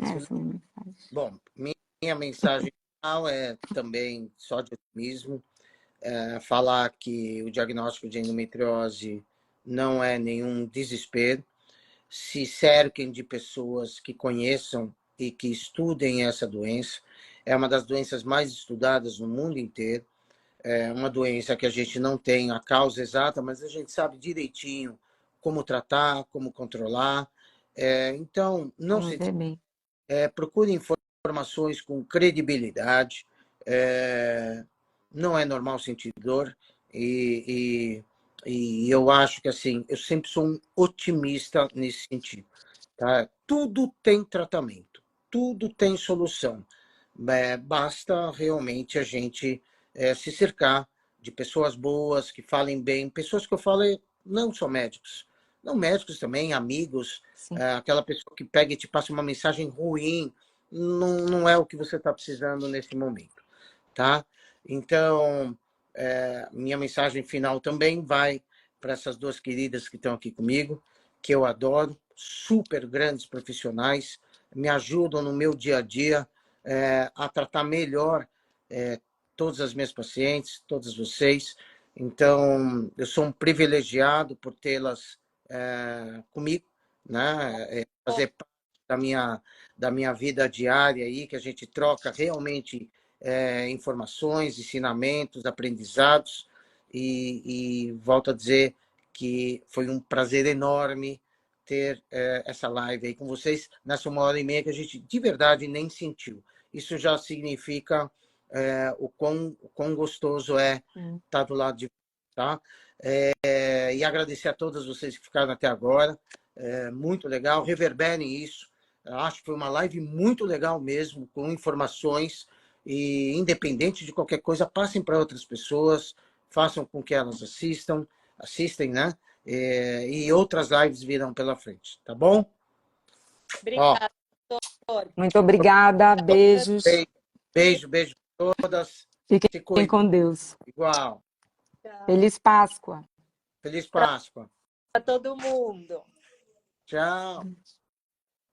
Essa é a minha mensagem. bom, minha mensagem final é também só de otimismo, falar que o diagnóstico de endometriose não é nenhum desespero. Se cerquem de pessoas que conheçam e que estudem essa doença. É uma das doenças mais estudadas no mundo inteiro. É uma doença que a gente não tem a causa exata, mas a gente sabe direitinho como tratar, como controlar. Então, não se Bem. procure informações com credibilidade. Não é normal sentir dor e eu acho que assim, eu sempre sou um otimista nesse sentido. Tá? Tudo tem tratamento, tudo tem solução. Basta realmente a gente se cercar de pessoas boas, que falem bem, pessoas que eu falo não só médicos, não médicos também, amigos, aquela pessoa que pega e te passa uma mensagem ruim, não é o que você está precisando nesse momento, tá? Então, minha mensagem final também vai para essas duas queridas que estão aqui comigo, que eu adoro, super grandes profissionais, me ajudam no meu dia a dia a tratar melhor todas as minhas pacientes, todas vocês. Então, eu sou um privilegiado por tê-las comigo, né? Fazer parte da minha vida diária aí, que a gente troca realmente informações, ensinamentos, aprendizados, e volto a dizer que foi um prazer enorme ter essa live aí com vocês nessa 1h30 que a gente de verdade nem sentiu. Isso já significa o quão gostoso é estar do lado de vocês, tá? E agradecer a todas vocês que ficaram até agora. Muito legal, reverberem isso. Eu acho que foi uma live muito legal mesmo, com informações, e independente de qualquer coisa, passem para outras pessoas, façam com que elas assistem, né? E outras lives virão pela frente, tá bom? Obrigada, doutor. Muito obrigada, beijos. Beijo a todas. Se Fiquem cuidem. com Deus. Igual. Feliz Páscoa. Feliz Páscoa. Para todo mundo. Tchau.